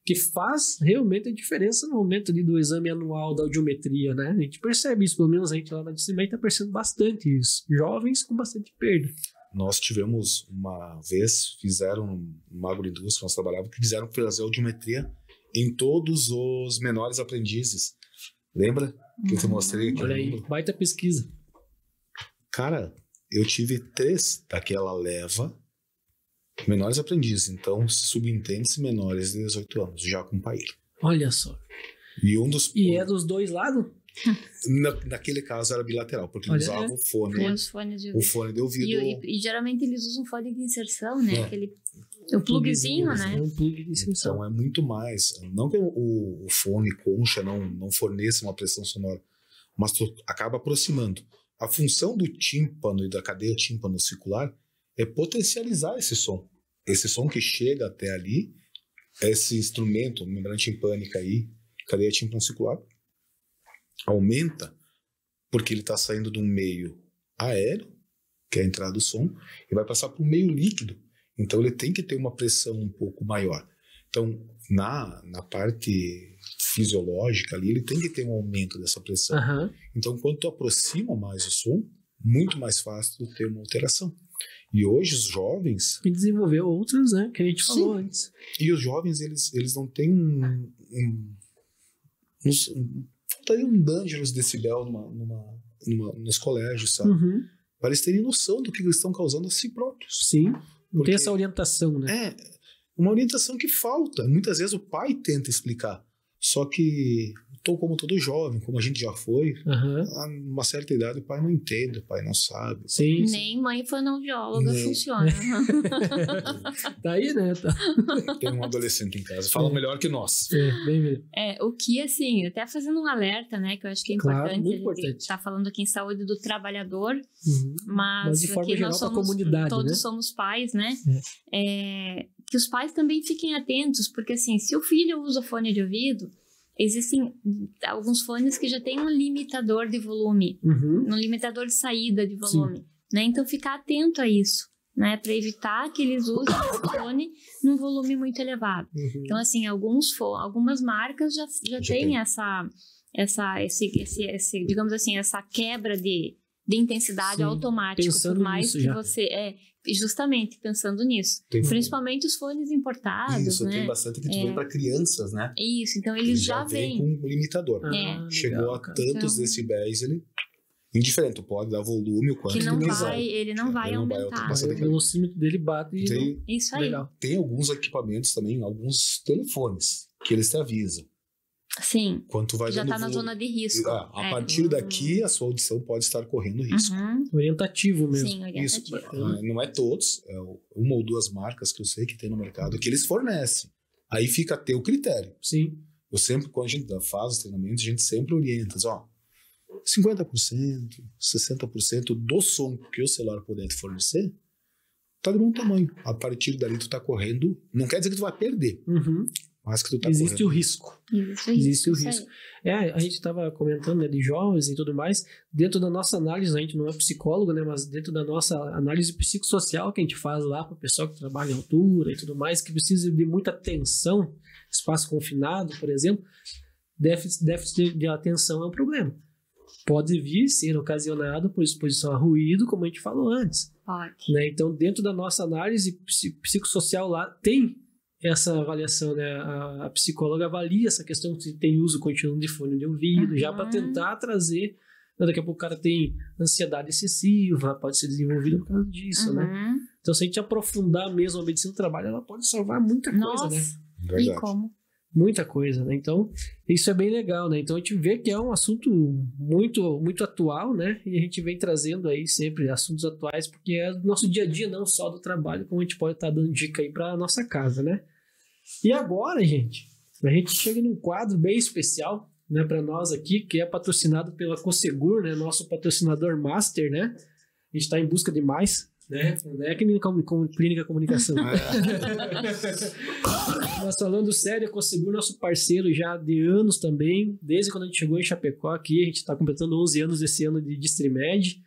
que faz realmente a diferença no momento ali do exame anual da audiometria, né, a gente percebe isso, pelo menos a gente lá na Disciplina está percebendo bastante isso, jovens com bastante perda. Nós tivemos uma vez, fizeram uma agroindústria, nós trabalhávamos, que fizeram fazer audiometria em todos os menores aprendizes. Lembra que eu te mostrei aqui? Olha aí, baita pesquisa. Cara, eu tive 3 daquela leva menores aprendizes. Então, subentende-se menores de 18 anos, já com paeiro. Olha só. E é dos dois lados? Naquele caso era bilateral, porque ele usava o fone de ouvido. E geralmente eles usam fone de inserção, né? O plugzinho, né? É um plug de inserção. Então é muito mais. Não que o fone concha não forneça uma pressão sonora, mas tu acaba aproximando. A função do tímpano e da cadeia tímpano-circular é potencializar esse som. Esse som que chega até ali, esse instrumento, membrana timpânica aí, cadeia tímpano-circular, aumenta porque ele está saindo de um meio aéreo, que é a entrada do som, e vai passar para um meio líquido. Então ele tem que ter uma pressão um pouco maior. Então na parte fisiológica ali, ele tem que ter um aumento dessa pressão. Uhum. Então quando tu aproxima mais o som, muito mais fácil tu ter uma alteração. E hoje os jovens... E desenvolveu outros, né, que a gente falou antes. E os jovens, eles não têm faltaria um Dangerous decibel nos colégios, sabe? Uhum. Para eles terem noção do que eles estão causando a si próprios. Sim. Não tem essa orientação, né? É, uma orientação que falta. Muitas vezes o pai tenta explicar. Só que, como todo jovem, como a gente já foi, a uma certa idade o pai não entende, o pai não sabe. Sim. Nem mãe fonoaudióloga funciona. Tá aí, né? Tá. Tem um adolescente em casa, fala melhor que nós. Bem mesmo. O que, assim, até fazendo um alerta, né, que eu acho que é importante. Muito importante. A gente tá falando aqui em saúde do trabalhador, mas de forma aqui geral nós somos, comunidade, todos né? somos pais, né? Que os pais também fiquem atentos, porque assim, se o filho usa fone de ouvido, existem alguns fones que já têm um limitador de volume, um limitador de saída de volume, né? Então ficar atento a isso, né? Para evitar que eles usem o fone num volume muito elevado. Então assim, algumas marcas já têm esse, digamos assim, essa quebra de intensidade automática, pensando por mais nisso que já. você justamente pensando nisso. Principalmente os fones importados, isso, né? tem bastante que vem para crianças, né? Isso, então eles já vêm com um limitador. Chegou legal, a tantos decibéis, ele indiferente, tu pode dar volume o quanto que tu ele não vai aumentar. O velocímetro dele bate e isso aí. Legal. Tem alguns equipamentos também, alguns telefones que eles te avisam. Sim, quando vai já está na zona de risco. A partir daqui, a sua audição pode estar correndo risco. Orientativo mesmo. Sim, orientativo. Isso, não é todos, é uma ou duas marcas que eu sei que tem no mercado que eles fornecem. Aí fica a teu critério. Sim. Eu sempre, quando a gente faz os treinamentos, a gente sempre orienta, 50%, 60% do som que o celular puder te fornecer, tá de bom tamanho. A partir dali tu tá correndo, não quer dizer que tu vai perder. Mas que tu tá Existe correndo. o risco. Existe o risco. A gente estava comentando, né, de jovens e tudo mais. Dentro da nossa análise, a gente não é psicólogo, né, mas dentro da nossa análise psicossocial que a gente faz lá para o pessoal que trabalha em altura e tudo mais, que precisa de muita atenção, espaço confinado, por exemplo, déficit de atenção é um problema. Pode vir ser ocasionado por exposição a ruído, como a gente falou antes. Pode. Né? Então, dentro da nossa análise psicossocial lá, tem essa avaliação, né? A psicóloga avalia essa questão se tem uso contínuo de fone de ouvido, já para tentar trazer. Daqui a pouco o cara tem ansiedade excessiva, pode ser desenvolvido por causa disso, né? Então, se a gente aprofundar mesmo a medicina do trabalho, ela pode salvar muita coisa, né? Verdade. E como? Muita coisa, né? Então, isso é bem legal, né? Então, a gente vê que é um assunto muito, muito atual, né? E a gente vem trazendo aí sempre assuntos atuais, porque é do nosso dia a dia, não só do trabalho, como a gente pode estar dando dica aí para nossa casa, né? E agora, gente, a gente chega num quadro bem especial, né, para nós aqui, que é patrocinado pela Cosegur, né? Nosso patrocinador master, né? A gente está em busca de mais, né? Não é clínica comunicação. Mas falando sério, a Cosegur é nosso parceiro já de anos também, desde quando a gente chegou em Chapecó aqui, a gente está completando 11 anos esse ano de Distrimed,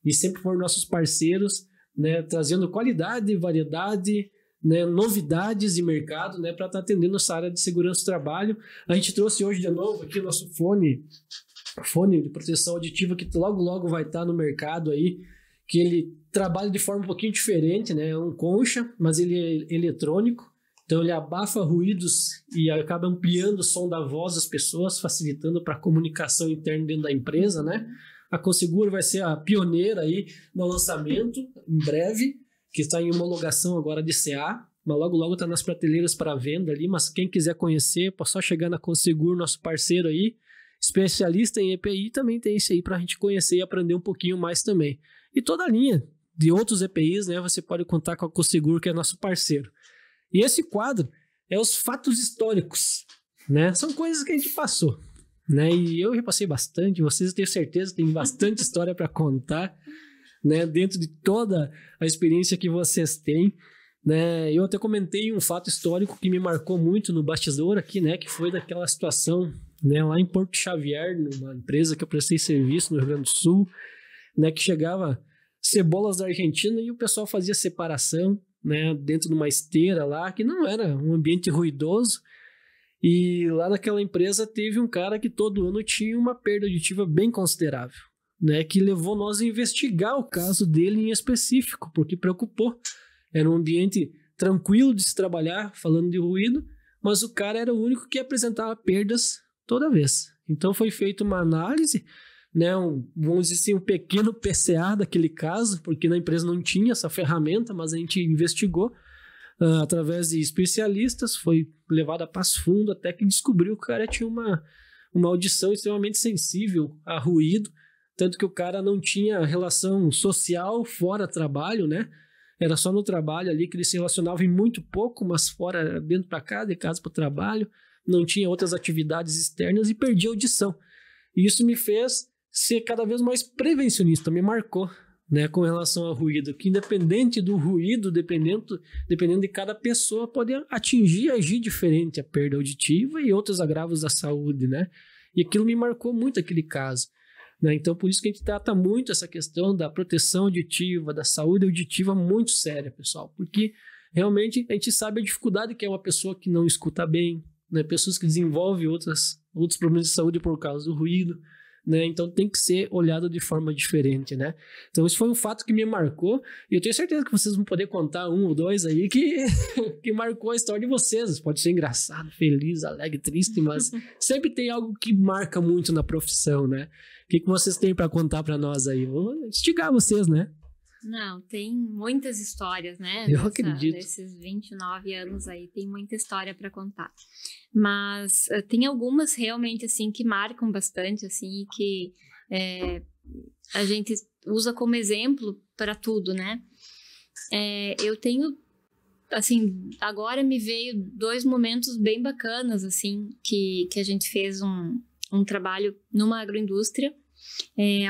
e sempre foram nossos parceiros, né, trazendo qualidade, variedade, né, novidades de mercado, né, para estar atendendo essa área de segurança do trabalho. A gente trouxe hoje de novo aqui o nosso fone de proteção auditiva, que logo vai estar no mercado aí, que ele trabalha de forma um pouquinho diferente, né, é um concha, mas ele é eletrônico, então ele abafa ruídos e acaba ampliando o som da voz das pessoas, facilitando para a comunicação interna dentro da empresa, né. A Cosegur vai ser a pioneira aí no lançamento, em breve, que está em homologação agora de CA, mas logo está nas prateleiras para venda ali, mas quem quiser conhecer, pode só chegar na Cosegur, nosso parceiro aí, especialista em EPI, também tem esse aí para a gente conhecer e aprender um pouquinho mais também. E toda a linha de outros EPIs, né, você pode contar com a Cosegur, que é nosso parceiro. E esse quadro é os fatos históricos, né, são coisas que a gente passou, né, e eu repassei bastante, vocês eu tenho certeza que tem bastante história para contar, né, dentro de toda a experiência que vocês têm, né. Eu até comentei um fato histórico que me marcou muito no bastidor aqui, né, que foi daquela situação, né, lá em Porto Xavier, numa empresa que eu prestei serviço no Rio Grande do Sul, né, que chegava cebolas da Argentina e o pessoal fazia separação, né, dentro de uma esteira lá, que não era um ambiente ruidoso. E lá naquela empresa teve um cara que todo ano tinha uma perda auditiva bem considerável, né, que levou nós a investigar o caso dele em específico, porque preocupou. Era um ambiente tranquilo de se trabalhar, falando de ruído, mas o cara era o único que apresentava perdas toda vez. Então foi feita uma análise, né, vamos dizer assim, um pequeno PCA daquele caso, porque na empresa não tinha essa ferramenta, mas a gente investigou através de especialistas, foi levado a passo fundo até que descobriu que o cara tinha uma audição extremamente sensível a ruído, tanto que o cara não tinha relação social fora trabalho, né? Era só no trabalho ali que ele se relacionava em muito pouco, mas fora, dentro para casa, de casa para o trabalho, não tinha outras atividades externas e perdia a audição. E isso me fez ser cada vez mais prevencionista, me marcou, né, com relação ao ruído, que independente do ruído, dependendo de cada pessoa, pode atingir e agir diferente a perda auditiva e outros agravos da saúde, né? E aquilo me marcou muito, aquele caso, né? Então, por isso que a gente trata muito essa questão da proteção auditiva, da saúde auditiva muito séria, pessoal, porque realmente a gente sabe a dificuldade que é uma pessoa que não escuta bem, né? Pessoas que desenvolvem outros problemas de saúde por causa do ruído, né? Então tem que ser olhado de forma diferente, né? Então isso foi um fato que me marcou e eu tenho certeza que vocês vão poder contar um ou dois aí que marcou a história de vocês. Pode ser engraçado, feliz, alegre, triste, mas sempre tem algo que marca muito na profissão, né? O que vocês têm para contar para nós aí? Vou instigar vocês, né? Não, tem muitas histórias, né? Eu acredito. Nesses 29 anos aí, tem muita história para contar. Mas tem algumas realmente, assim, que marcam bastante, assim, e que a gente usa como exemplo para tudo, né? Eu tenho, assim, agora me veio 2 momentos bem bacanas, assim, que a gente fez um trabalho numa agroindústria,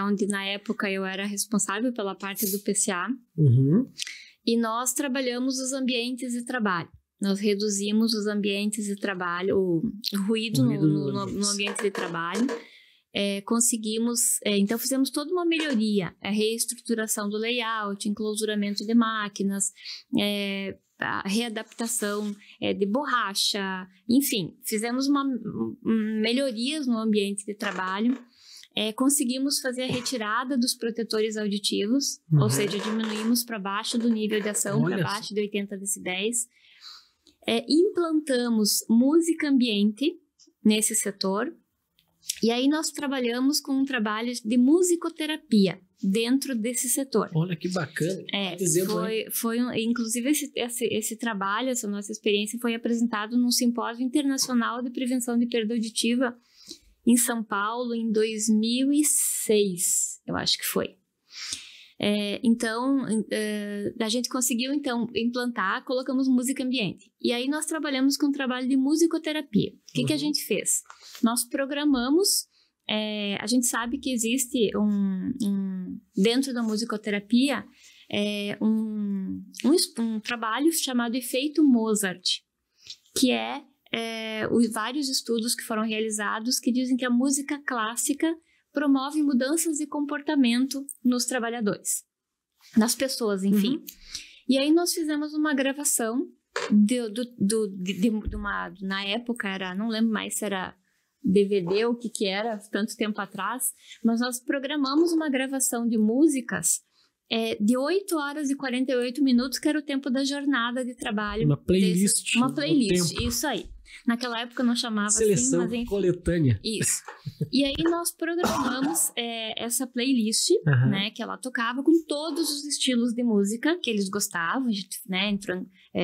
onde na época eu era responsável pela parte do PCA, e nós trabalhamos os ambientes de trabalho. Nós reduzimos os ambientes de trabalho, o ruído no ambiente de trabalho. Conseguimos, então fizemos toda uma melhoria, a reestruturação do layout, enclausuramento de máquinas, a readaptação de borracha, enfim, fizemos melhorias no ambiente de trabalho. Conseguimos fazer a retirada dos protetores auditivos, ou seja, diminuímos para baixo do nível de ação, para baixo de 80 decibéis. Implantamos música ambiente nesse setor, e aí nós trabalhamos com um trabalho de musicoterapia dentro desse setor. Olha que bacana. Inclusive esse trabalho, essa nossa experiência foi apresentado num simpósio internacional de prevenção de perda auditiva em São Paulo em 2006, eu acho que foi. Então, a gente conseguiu então implantar, colocamos música ambiente. E aí nós trabalhamos com um trabalho de musicoterapia. O que a gente fez? Nós programamos, a gente sabe que existe dentro da musicoterapia, um trabalho chamado Efeito Mozart, que vários estudos que foram realizados que dizem que a música clássica promove mudanças de comportamento nos trabalhadores, nas pessoas, enfim. E aí nós fizemos uma gravação na época não lembro mais se era DVD ou o que era, tanto tempo atrás, mas nós programamos uma gravação de músicas de 8 horas e 48 minutos, que era o tempo da jornada de trabalho. Uma playlist. Uma playlist, isso aí. Naquela época não chamava seleção assim, mas enfim. Coletânea. Isso. E aí nós programamos essa playlist, né, que ela tocava com todos os estilos de música que eles gostavam, a gente, né,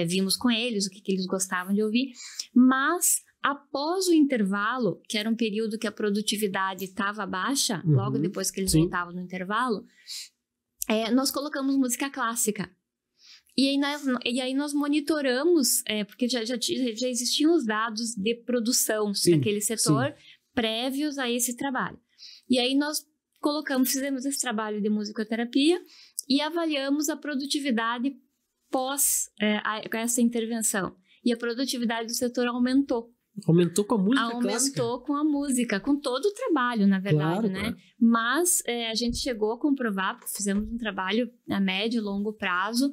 vimos com eles o que eles gostavam de ouvir, mas após o intervalo, que era um período que a produtividade estava baixa, logo depois que eles voltavam no intervalo, nós colocamos música clássica. E aí nós monitoramos, porque já existiam os dados de produção daquele setor prévios a esse trabalho. E aí nós fizemos esse trabalho de musicoterapia e avaliamos a produtividade pós essa intervenção. E a produtividade do setor aumentou. Aumentou com a música clássica? Aumentou com a música, com todo o trabalho, na verdade, né? Claro. Mas a gente chegou a comprovar, porque fizemos um trabalho a médio e longo prazo,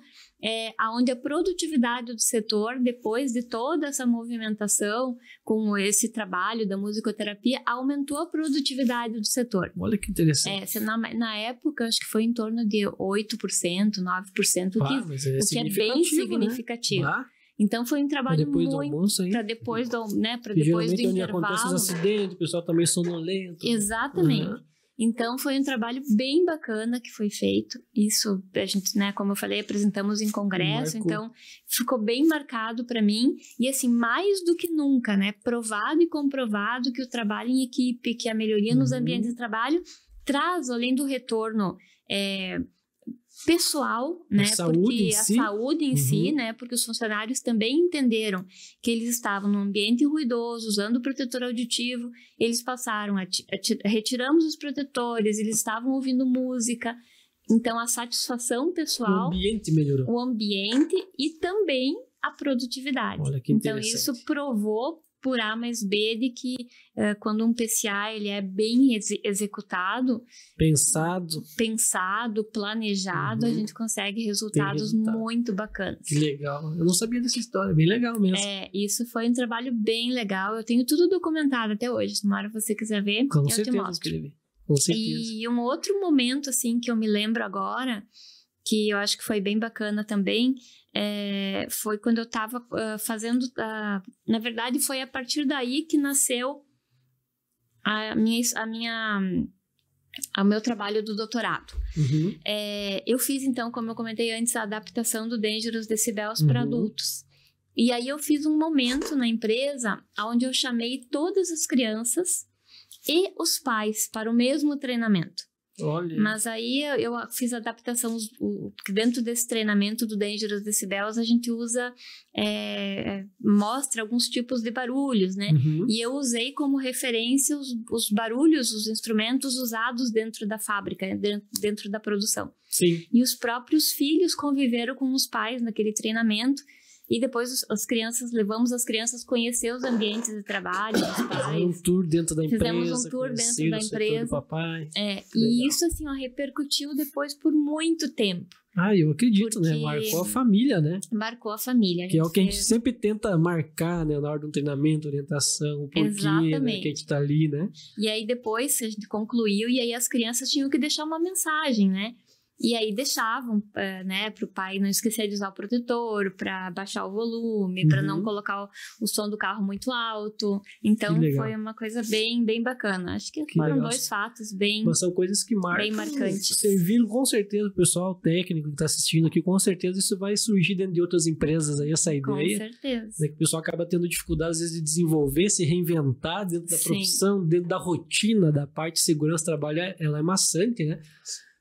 onde a produtividade do setor, depois de toda essa movimentação com esse trabalho da musicoterapia, aumentou a produtividade do setor. Olha que interessante. Na época, acho que foi em torno de 8%, 9%, o que é bem significativo. Né? Então foi um trabalho depois do almoço, para depois do, né, para depois do intervalo. Acontece os acidentes, o pessoal também sonolento. Exatamente. Então foi um trabalho bem bacana que foi feito. Isso a gente, né, como eu falei, apresentamos em congresso, então ficou bem marcado para mim e assim, mais do que nunca, né, provado e comprovado que o trabalho em equipe, que a melhoria nos ambientes de trabalho traz, além do retorno pessoal, né? Porque a saúde em si, né? Porque os funcionários também entenderam que eles estavam num ambiente ruidoso, usando protetor auditivo, eles passaram retiramos os protetores, eles estavam ouvindo música, então a satisfação pessoal, o ambiente melhorou. O ambiente e também a produtividade. Olha que interessante. Então isso provou por A mais B de que quando um PCA ele é bem executado, pensado, planejado, a gente consegue resultados muito bacanas. Que legal, eu não sabia dessa história, bem legal mesmo. Isso foi um trabalho bem legal, eu tenho tudo documentado até hoje, se você quiser ver, com certeza eu te mostro. Com certeza. E um outro momento assim que eu me lembro agora, que eu acho que foi bem bacana também, foi quando eu estava fazendo, na verdade foi a partir daí que nasceu o meu trabalho do doutorado. Eu fiz então, como eu comentei antes, a adaptação do Dangerous Decibels para adultos. E aí eu fiz um momento na empresa onde eu chamei todas as crianças e os pais para o mesmo treinamento. Olha. Mas aí eu fiz a adaptação, dentro desse treinamento do Dangerous Decibels, a gente mostra alguns tipos de barulhos, né? E eu usei como referência os barulhos, os instrumentos usados dentro da fábrica, dentro da produção. Sim. E os próprios filhos conviveram com os pais naquele treinamento. E depois levamos as crianças a conhecer os ambientes de trabalho dos pais. Fizemos um tour dentro da empresa. Fizemos um tour dentro da empresa. Do papai. E isso, assim, repercutiu depois por muito tempo. Eu acredito, né? Marcou a família, né? Marcou a família. Que é o que a gente sempre tenta marcar, né? Na hora de um treinamento, orientação, o porquê, né? Que a gente tá ali, né? E aí depois a gente concluiu e aí as crianças tinham que deixar uma mensagem, né? E aí deixavam, né, para o pai não esquecer de usar o protetor, para baixar o volume, para não colocar o som do carro muito alto. Então foi uma coisa bem, bem bacana. Acho que foram legal. 2 fatos bem. Mas são coisas que marcam. Bem marcantes. Serviram com certeza o pessoal técnico que está assistindo aqui, com certeza isso vai surgir dentro de outras empresas aí, essa ideia. Com certeza. Né, que o pessoal acaba tendo dificuldade às vezes de desenvolver, se reinventar dentro da profissão, dentro da rotina, da parte de segurança, trabalho, ela é maçante, né?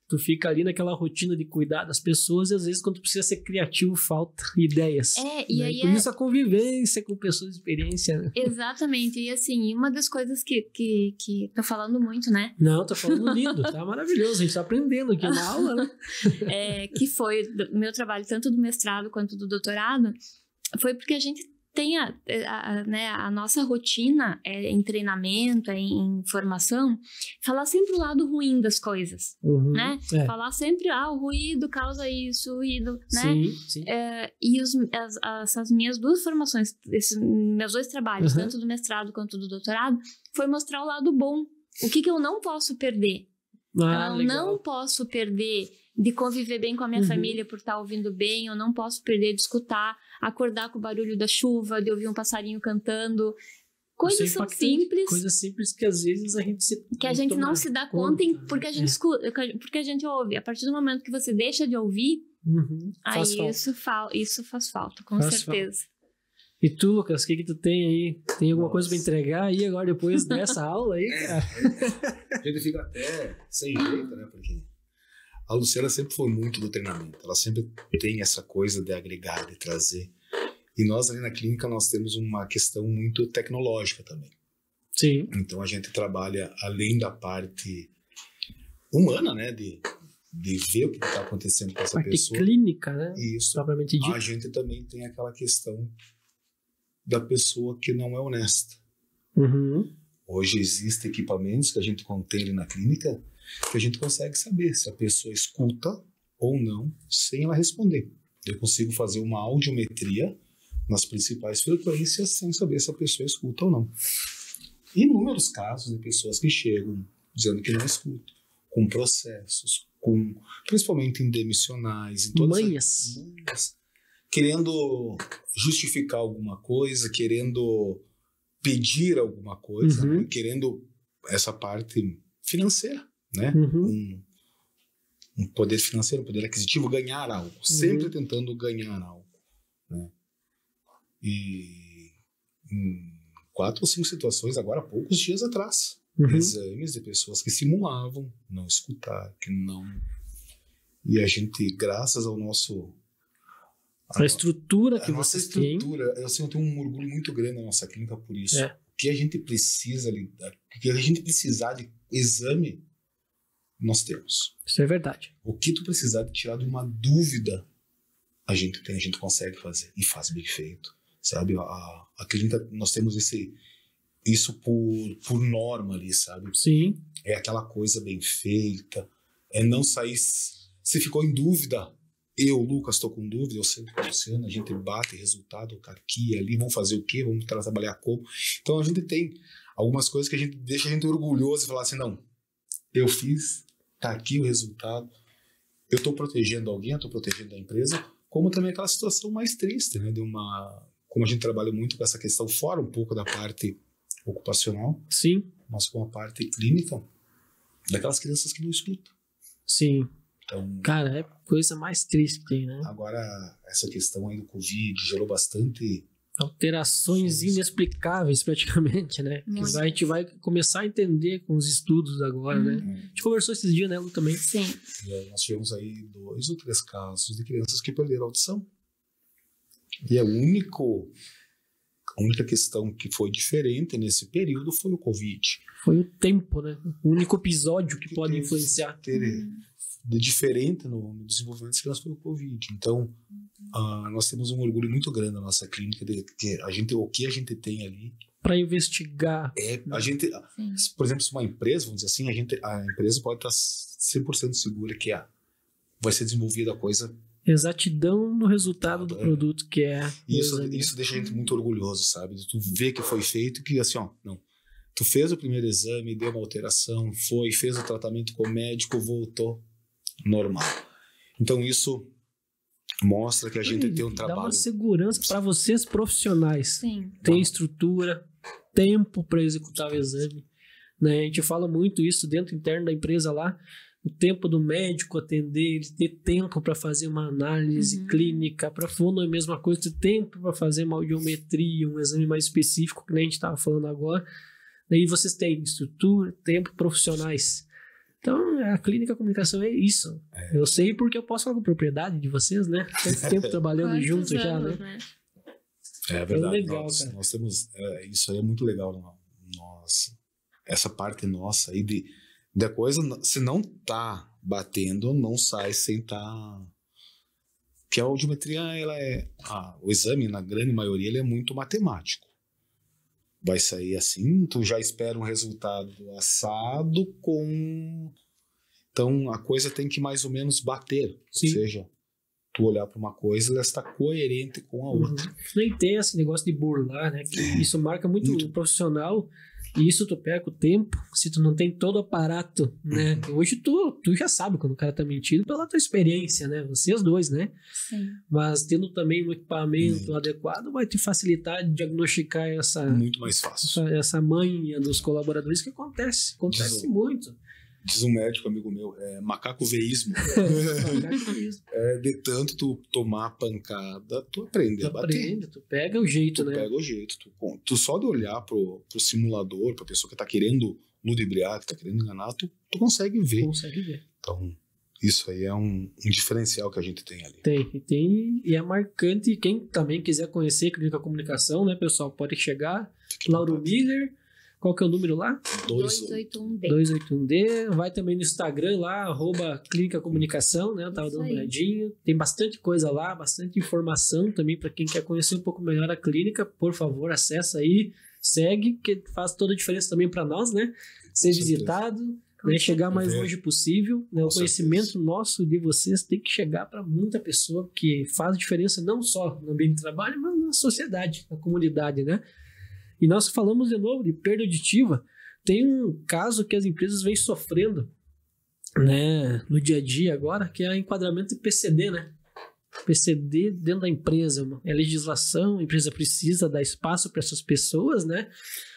Tu fica ali naquela rotina de cuidar das pessoas e às vezes quando tu precisa ser criativo falta ideias. E né? aí Por isso a convivência com pessoas de experiência. Né? Exatamente. E assim, uma das coisas que tô falando muito, né? Não, tô falando lindo, tá maravilhoso. A gente tá aprendendo aqui na aula, né? Que foi do meu trabalho, tanto do mestrado quanto do doutorado, foi porque a gente tem a nossa rotina em treinamento, em formação, falar sempre o lado ruim das coisas, né? Falar sempre, o ruído causa isso, o ruído, né? Sim. E essas minhas duas formações, esses meus dois trabalhos, tanto do mestrado quanto do doutorado, foi mostrar o lado bom. O que eu não posso perder? Eu não posso perder de conviver bem com a minha família por estar ouvindo bem, eu não posso perder de escutar, acordar com o barulho da chuva, de ouvir um passarinho cantando. Coisas são simples. Coisas simples que às vezes a gente não se dá conta porque a gente escuta, porque a gente ouve. A partir do momento que você deixa de ouvir, aí isso faz falta, com certeza. E tu, Lucas, o que tu tem aí? Tem alguma coisa pra entregar aí agora depois dessa aula aí, cara? A gente fica até sem jeito, né? Porque a Luciana sempre foi muito do treinamento. Ela sempre tem essa coisa de agregar, de trazer. E nós ali na clínica, nós temos uma questão muito tecnológica também. Sim. Então a gente trabalha além da parte humana, né? De ver o que está acontecendo com essa pessoa. Parte clínica, né? Isso. Propriamente dito. A gente também tem aquela questão da pessoa que não é honesta. Hoje existem equipamentos que a gente contém ali na clínica que a gente consegue saber se a pessoa escuta ou não sem ela responder. Eu consigo fazer uma audiometria nas principais frequências sem saber se a pessoa escuta ou não. Inúmeros casos de pessoas que chegam dizendo que não escutam, com processos, principalmente em demissionais, em todas manhas, querendo justificar alguma coisa, querendo pedir alguma coisa, né? Querendo essa parte financeira, né? Um poder financeiro, um poder aquisitivo, ganhar algo, sempre tentando ganhar algo, né? E em 4 ou 5 situações, agora há poucos dias atrás, exames de pessoas que simulavam não escutar, que não... E a gente, graças ao nosso... A estrutura que você tem. Eu tenho um orgulho muito grande na nossa clínica por isso. O que a gente precisa, o que a gente precisar de exame, nós temos. Isso é verdade. O que tu precisar de tirar de uma dúvida, a gente tem, a gente consegue fazer. E faz bem feito. Sabe? A clínica, nós temos isso por norma ali, sabe? Sim. É aquela coisa bem feita. É não sair... Se ficou em dúvida... Eu, Lucas, estou com dúvida, eu sempre com a Luciana, a gente bate resultado aqui e ali, vamos fazer o quê? Vamos trabalhar como? Então a gente tem algumas coisas que a gente deixa a gente orgulhoso e falar assim, não, eu fiz, tá aqui o resultado, eu estou protegendo alguém, eu estou protegendo a empresa, como também aquela situação mais triste, né? Como a gente trabalha muito com essa questão, fora um pouco da parte ocupacional, mas com a parte clínica, daquelas crianças que não escutam. Sim. Então, cara, é a coisa mais triste que tem, né? Agora, essa questão aí do Covid gerou bastante... alterações inexplicáveis, praticamente, né? Que a gente vai começar a entender com os estudos agora, né? A gente conversou esses dias, né, Lu, também? Sim. E nós tivemos aí 2 ou 3 casos de crianças que perderam a audição. E a única questão que foi diferente nesse período foi o Covid. Foi o tempo, né? O único episódio que pode influenciar. De diferente no desenvolvimento das crianças foi o Covid. Então, nós temos um orgulho muito grande na nossa clínica de que o que a gente tem ali para investigar. A gente, por exemplo, se uma empresa, vamos dizer assim, a empresa pode estar 100% segura que vai ser desenvolvida a coisa. Exatidão no resultado do produto que é. Isso deixa a gente muito orgulhoso, sabe? De tu ver que foi feito, que assim, não. Tu fez o primeiro exame, deu uma alteração, fez o tratamento com o médico, voltou normal. Então isso mostra que a gente tem um trabalho. Dá uma segurança para vocês profissionais. Sim. Tem estrutura, tempo para executar o exame. Né? A gente fala muito isso dentro interno da empresa lá. O tempo do médico atender, ele ter tempo para fazer uma análise clínica, para fono é a mesma coisa, ter tempo para fazer uma audiometria, um exame mais específico, que nem a gente estava falando agora. Daí vocês têm estrutura, tempo, profissionais. Então, a clínica comunicação é isso. Eu sei porque eu posso falar com propriedade de vocês, né? Tanto tempo trabalhando junto já, né? É verdade. Legal, nós temos... isso aí é muito legal. Essa parte nossa aí de coisa, se não tá batendo, não sai sem tá... Que a audiometria, o exame, na grande maioria, ele é muito matemático. Vai sair assim, tu já espera um resultado assado com... Então, a coisa tem que mais ou menos bater. Sim. Ou seja, tu olhar para uma coisa, ela está coerente com a outra. Nem tem esse negócio de burlar, né? Que isso marca muito o profissional. E isso tu pega o tempo, se tu não tem todo o aparato, né? Hoje tu já sabe quando o cara tá mentindo pela tua experiência, né? Vocês dois, né? Sim. Mas tendo também um equipamento adequado vai te facilitar de diagnosticar muito mais fácil. Essa manha dos colaboradores que acontece muito. Diz um médico amigo meu, macaco-veísmo. De tanto tu tomar pancada, tu aprende a bater. Tu pega o jeito, né? Tu pega o jeito. Tu só de olhar pro simulador, pra pessoa que tá querendo ludibriar, que tá querendo enganar, tu consegue ver. Consegue ver. Então, isso aí é um diferencial que a gente tem ali. Tem, e é marcante. Quem também quiser conhecer Clínica Comunicação, né, pessoal, pode chegar. Lauro Miller. Qual que é o número lá? 281D. 281D. Vai também no Instagram lá, @Clínica Comunicação, né? Eu tava dando uma olhadinha. Tem bastante coisa lá, bastante informação também para quem quer conhecer um pouco melhor a clínica. Por favor, acessa aí, segue, que faz toda a diferença também para nós, né? Ser visitado, né? Chegar mais longe possível. Né? O conhecimento nosso de vocês tem que chegar para muita pessoa, que faz diferença não só no ambiente de trabalho, mas na sociedade, na comunidade, né? E nós falamos de novo de perda auditiva. Tem um caso que as empresas vêm sofrendo, né, no dia a dia agora, que é o enquadramento de PCD, né? PCD dentro da empresa. É legislação, a empresa precisa dar espaço para essas pessoas, né?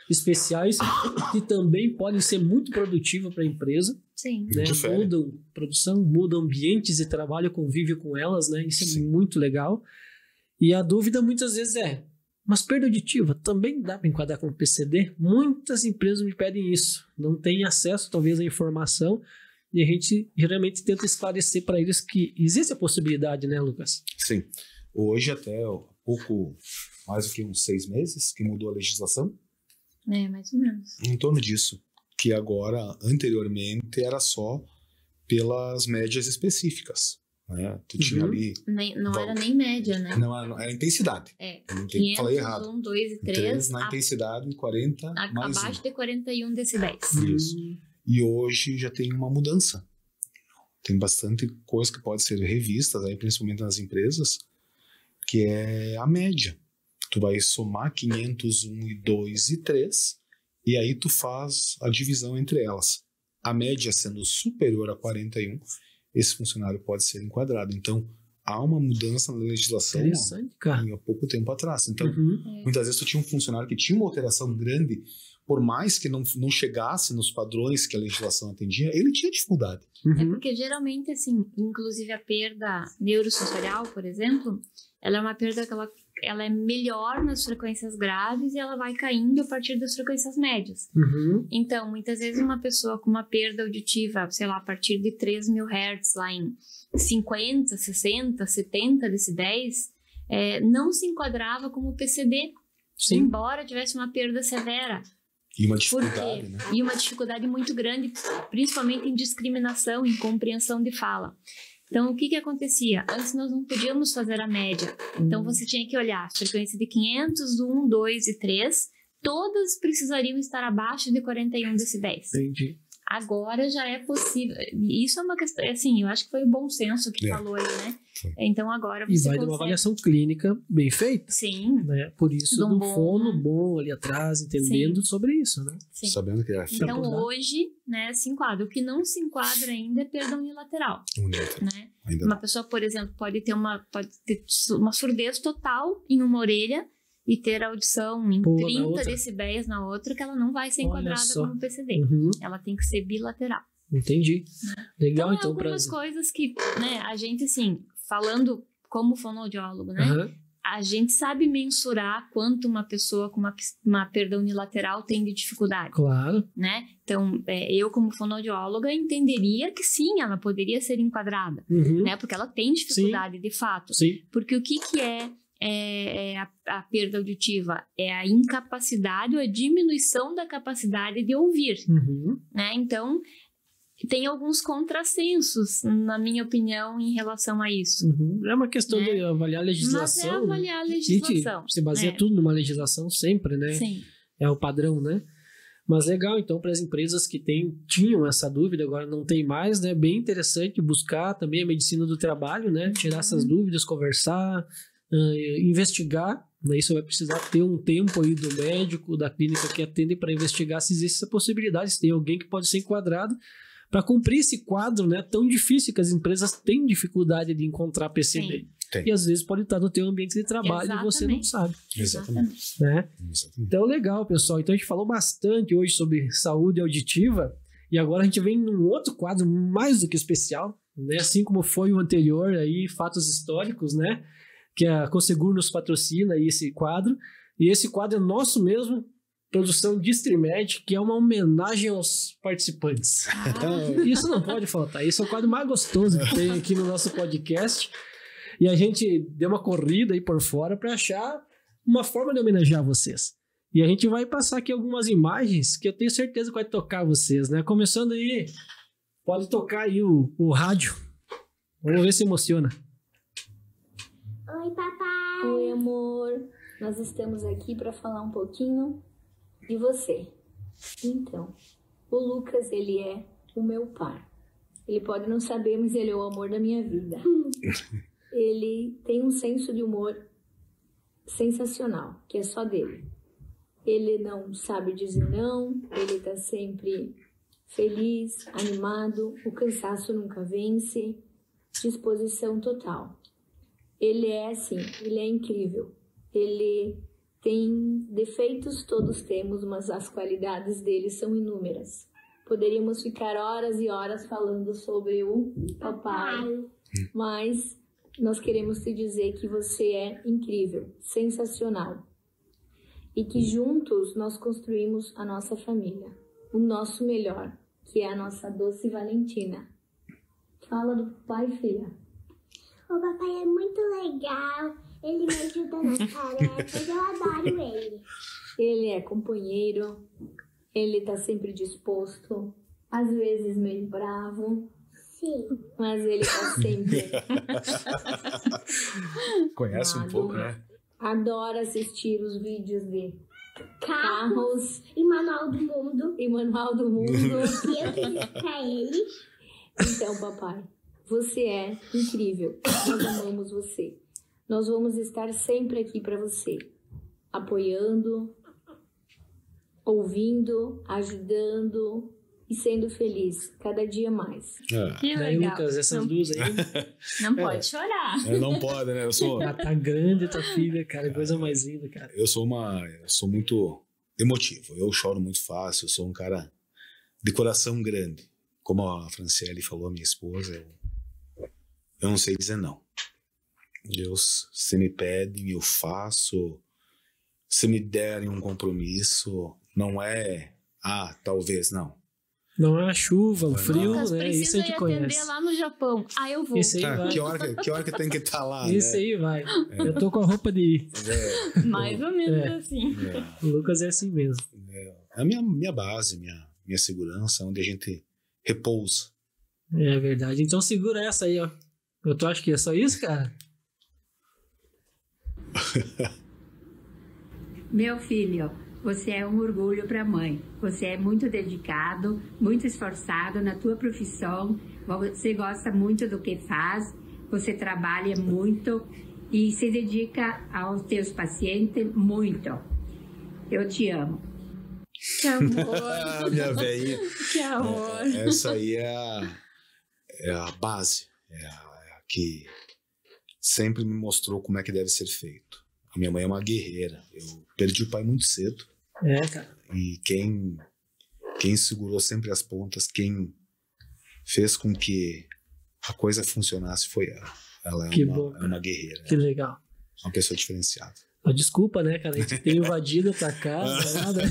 Especiais, que também podem ser muito produtivas para a empresa. Sim. Né? Mudam produção, mudam ambientes de trabalho, convívio com elas, né? Isso é muito legal. E a dúvida muitas vezes mas perda auditiva também dá para enquadrar como PCD? Muitas empresas me pedem isso. Não têm acesso, talvez, à informação. E a gente geralmente tenta esclarecer para eles que existe a possibilidade, né, Lucas? Sim. Hoje, até pouco mais do que uns 6 meses que mudou a legislação. Mais ou menos. Em torno disso. Que agora, anteriormente, era só pelas médias específicas. Tu tinha ali... Não era nem média, né? Não, era intensidade. 500, falei errado. 1, 2 e 3. Na intensidade, 40 mais abaixo de 41 decibéis. Isso. E hoje já tem uma mudança. Tem bastante coisa que pode ser revistas, aí, principalmente nas empresas, que é a média. Tu vai somar 500, 1 e 2 e 3, e aí tu faz a divisão entre elas. A média sendo superior a 41, esse funcionário pode ser enquadrado. Então, há uma mudança na legislação há pouco tempo atrás. Então, muitas vezes tu tinha um funcionário que tinha uma alteração grande, por mais que não chegasse nos padrões que a legislação atendia, ele tinha dificuldade. É porque geralmente, assim, inclusive a perda neurosensorial, por exemplo, ela é uma perda que ela é melhor nas frequências graves e ela vai caindo a partir das frequências médias. Então, muitas vezes uma pessoa com uma perda auditiva, sei lá, a partir de 3.000 Hz, lá em 50, 60, 70 decibéis, não se enquadrava como PCD, embora tivesse uma perda severa. E uma dificuldade, né? E uma dificuldade muito grande, principalmente em discriminação, em compreensão de fala. Então, o que acontecia? Antes nós não podíamos fazer a média. Então, você tinha que olhar a frequência de 500, 1, 2 e 3. Todas precisariam estar abaixo de 41 decibéis. Entendi. Agora já é possível. Isso é uma questão, assim, eu acho que foi o bom senso que falou aí, né? Então agora você vai de uma avaliação clínica bem feita. Sim. Né? Por isso, do fono bom ali atrás, entendendo sobre isso, né? Sim. Sabendo que então hoje, né, se enquadra. O que não se enquadra ainda é perda unilateral. Né? Uma pessoa, por exemplo, pode ter uma surdez total em uma orelha e ter audição em 30 decibéis na outra, que ela não vai ser enquadrada como PCD. Ela tem que ser bilateral. Entendi. Né? Legal, então. Algumas coisas que, né, a gente, assim, falando como fonoaudiólogo, né? a gente sabe mensurar quanto uma pessoa com uma perda unilateral tem de dificuldade. Claro. Né? Então, eu como fonoaudióloga entenderia que sim, ela poderia ser enquadrada, né? Porque ela tem dificuldade, de fato. Sim. Porque o que é a perda auditiva? É a incapacidade ou a diminuição da capacidade de ouvir, né? Então, tem alguns contrassensos, na minha opinião, em relação a isso. É uma questão de avaliar a legislação. Mas é avaliar a legislação. Você baseia tudo numa legislação sempre, né? Sim. É o padrão, né? Mas legal, então, para as empresas que tinham essa dúvida, agora não tem mais, né? Bem interessante buscar também a medicina do trabalho, né? Tirar essas dúvidas, conversar, investigar. Isso vai precisar ter um tempo aí do médico, da clínica que atende para investigar se existe essa possibilidade, se tem alguém que pode ser enquadrado para cumprir esse quadro, né, tão difícil que as empresas têm dificuldade de encontrar PCD. E às vezes pode estar no teu ambiente de trabalho e você não sabe. Exatamente. Né? Então, legal, pessoal. Então, a gente falou bastante hoje sobre saúde auditiva e agora a gente vem num outro quadro mais do que especial, né? Assim como foi o anterior, aí, fatos históricos, né? Que a Consegur nos patrocina aí esse quadro. E esse quadro é nosso mesmo, produção de Streamed, que é uma homenagem aos participantes. Isso não pode faltar. Isso é o quadro mais gostoso que tem aqui no nosso podcast. E a gente deu uma corrida aí por fora para achar uma forma de homenagear vocês. E a gente vai passar aqui algumas imagens que eu tenho certeza que vai tocar vocês, né? Começando aí, pode tocar aí o rádio. Vamos ver se emociona. Oi, papai. Oi, amor. Nós estamos aqui para falar um pouquinho de você. Então, o Lucas, ele é o meu pai. Ele pode não saber, mas ele é o amor da minha vida. Ele tem um senso de humor sensacional, que é só dele. Ele não sabe dizer não, ele tá sempre feliz, animado, o cansaço nunca vence, disposição total. Ele é assim, ele é incrível. Ele tem defeitos, todos temos, mas as qualidades dele são inúmeras. Poderíamos ficar horas e horas falando sobre o papai, mas nós queremos te dizer que você é incrível, sensacional. E que juntos nós construímos a nossa família, o nosso melhor, que é a nossa doce Valentina. Fala do papai, filha. O papai é muito legal, ele me ajuda nas tarefas, eu adoro ele. Ele é companheiro, ele tá sempre disposto, às vezes meio bravo. Sim. Mas ele tá sempre... Conhece um pouco, né? Adora assistir os vídeos de carros e Manual do Mundo. E Manual do Mundo. E eu fiz pra ele. Então, papai, você é incrível. Nós amamos você. Nós vamos estar sempre aqui para você, apoiando, ouvindo, ajudando e sendo feliz cada dia mais. Que Daí, legal. Lucas, essas duas aí. Não pode chorar. Não pode, né? Ela tá grande, tua filha, cara. Coisa mais linda, cara. Eu sou muito emotivo. Eu choro muito fácil. Eu sou um cara de coração grande. Como a Franciele falou, minha esposa, eu não sei dizer não. Deus, se me pedem, eu faço. Se me derem um compromisso, não é, talvez não. Não é a chuva, o frio, Lucas, né? Isso a gente conhece. atender lá no Japão. Eu vou. Esse aí vai. Que hora que tem que estar lá, Esse aí vai. Eu tô com a roupa de ir. Mais ou menos assim. O Lucas é assim mesmo. É a minha base, minha segurança, onde a gente repousa. É verdade. Então segura essa aí, ó. Tu acha que é só isso, cara? Meu filho, você é um orgulho para a mãe. Você é muito dedicado, muito esforçado na tua profissão. Você gosta muito do que faz. Você trabalha muito e se dedica aos teus pacientes muito. Eu te amo. Que amor. Minha velhinha. Que amor. Essa aí é a base. É a que sempre me mostrou como é que deve ser feito. A minha mãe é uma guerreira. Eu perdi o pai muito cedo. Cara. E quem segurou sempre as pontas, quem fez com que a coisa funcionasse foi ela. Ela é uma guerreira. Que legal. Uma pessoa diferenciada. Desculpa, né, cara? A gente tem invadido a tua casa, nada.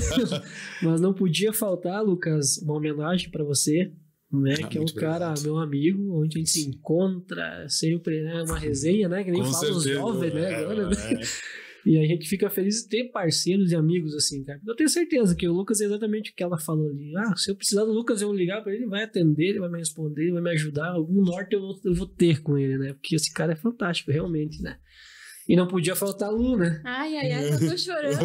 Mas não podia faltar, Lucas, uma homenagem pra você, né? Que é um cara, meu amigo, onde a gente se encontra sempre, né? Uma resenha, né? Que nem fala os jovens, né? Agora, né? E a gente fica feliz de ter parceiros e amigos assim, cara. Eu tenho certeza que o Lucas é exatamente o que ela falou ali. Se eu precisar do Lucas, eu vou ligar pra ele, ele vai atender, ele vai me responder, ele vai me ajudar. Algum norte eu vou ter com ele, né? Porque esse cara é fantástico, realmente, né? E não podia faltar a Lu, né? Ai, eu tô chorando.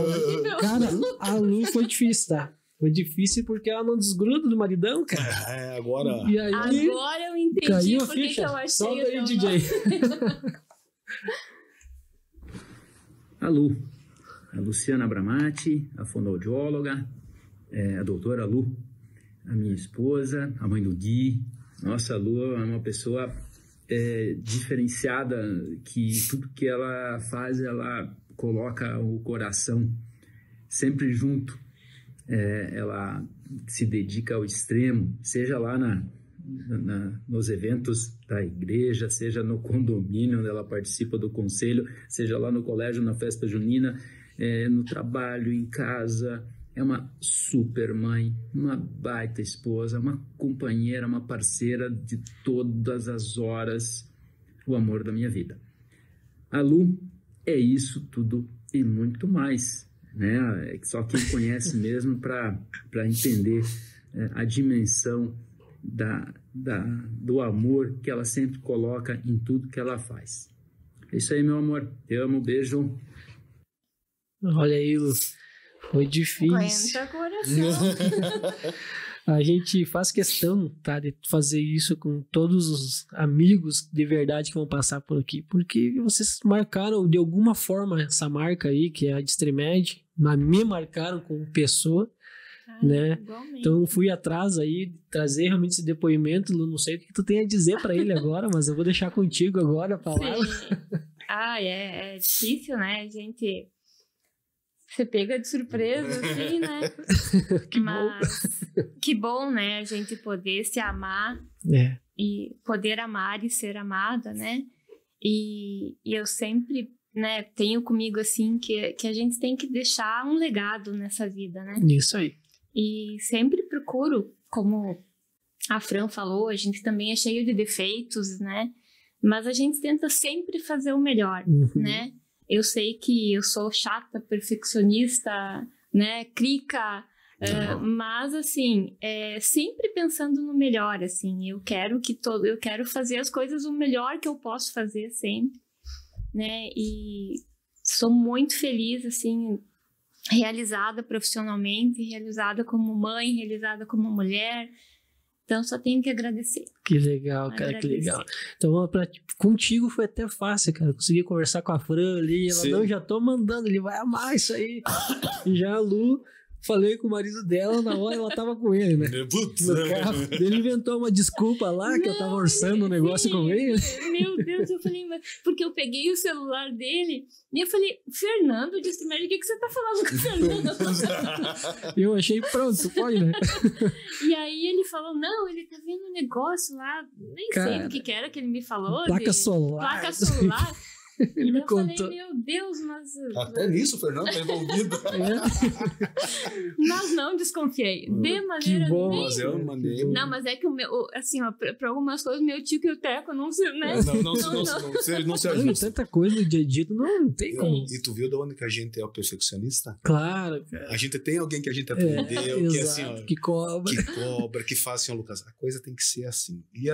Cara, a Lu foi difícil, tá? Foi difícil porque ela não desgruda do maridão, cara. Agora... E aí, agora eu entendi caiu a porque ficha. que eu achei. Solta aí, DJ. A Lu, a Luciana Bramati, a fonoaudióloga, a doutora Lu, a minha esposa, a mãe do Gui. Nossa, a Lu é uma pessoa diferenciada, que tudo que ela faz, ela coloca o coração sempre junto. Ela se dedica ao extremo, seja lá nos eventos da igreja, seja no condomínio onde ela participa do conselho, seja lá no colégio, na festa junina, no trabalho, em casa. É uma super mãe, uma baita esposa, uma companheira, uma parceira de todas as horas, o amor da minha vida. A Lu é isso tudo e muito mais, né? Só quem conhece mesmo para entender a dimensão do amor que ela sempre coloca em tudo que ela faz. É isso aí, meu amor. Te amo, beijo. Olha aí, Lu. Foi difícil. Aguenta coração. A gente faz questão, tá, de fazer isso com todos os amigos de verdade que vão passar por aqui, porque vocês marcaram de alguma forma essa marca aí, que é a Distremed, me marcaram como pessoa, né? Igualmente. Então fui atrás aí, trazer realmente esse depoimento. Lu, não sei o que tu tem a dizer pra ele agora, mas eu vou deixar contigo agora a palavra. Sim. É difícil, né? A gente... Você pega de surpresa, assim, né? Que bom, né? A gente poder se amar e poder amar e ser amada, né? E eu sempre, né, tenho comigo, assim, que a gente tem que deixar um legado nessa vida, né? Isso aí. E sempre procuro, como a Fran falou, a gente também é cheio de defeitos, né? Mas a gente tenta sempre fazer o melhor, né? Eu sei que eu sou chata, perfeccionista, né, crica, mas, assim, sempre pensando no melhor, assim. Eu quero fazer as coisas o melhor que eu posso fazer sempre, né, e sou muito feliz, assim, realizada profissionalmente, realizada como mãe, realizada como mulher. Então, só tenho que agradecer. Que legal, cara, que legal. Então, contigo foi até fácil, cara. Consegui conversar com a Fran ali. Ela, não, já tô mandando, ele vai amar isso aí. E já a Lu, falei com o marido dela, na hora ela tava com ele, né? Putz, no carro. Ele inventou uma desculpa lá, que eu tava orçando um negócio com ele. Meu Deus, eu falei, porque eu peguei o celular dele e eu falei, Fernando, disse, mas o que você tá falando com o Fernando? Eu achei, pronto, pode, né? E aí ele falou, não, ele tá vendo um negócio lá, nem sei o que era que ele me falou. Placa solar. Placa solar. Ele me contou. Falei, meu Deus, mas... Até nisso o Fernando tá envolvido. Mas não desconfiei. De maneira que bom, nenhuma. Mas eu mandei. Não, mas é que o meu, assim, ó, pra algumas coisas, meu tio que o Teco não se, né? Não se Tem ajusta. tanta coisa no dia a dia, não tem como. E tu viu de onde que a gente é o perfeccionista? Claro, cara. A gente tem alguém que a gente aprendeu, que é assim, ó, que cobra. que faz assim, ó, Lucas, a coisa tem que ser assim. E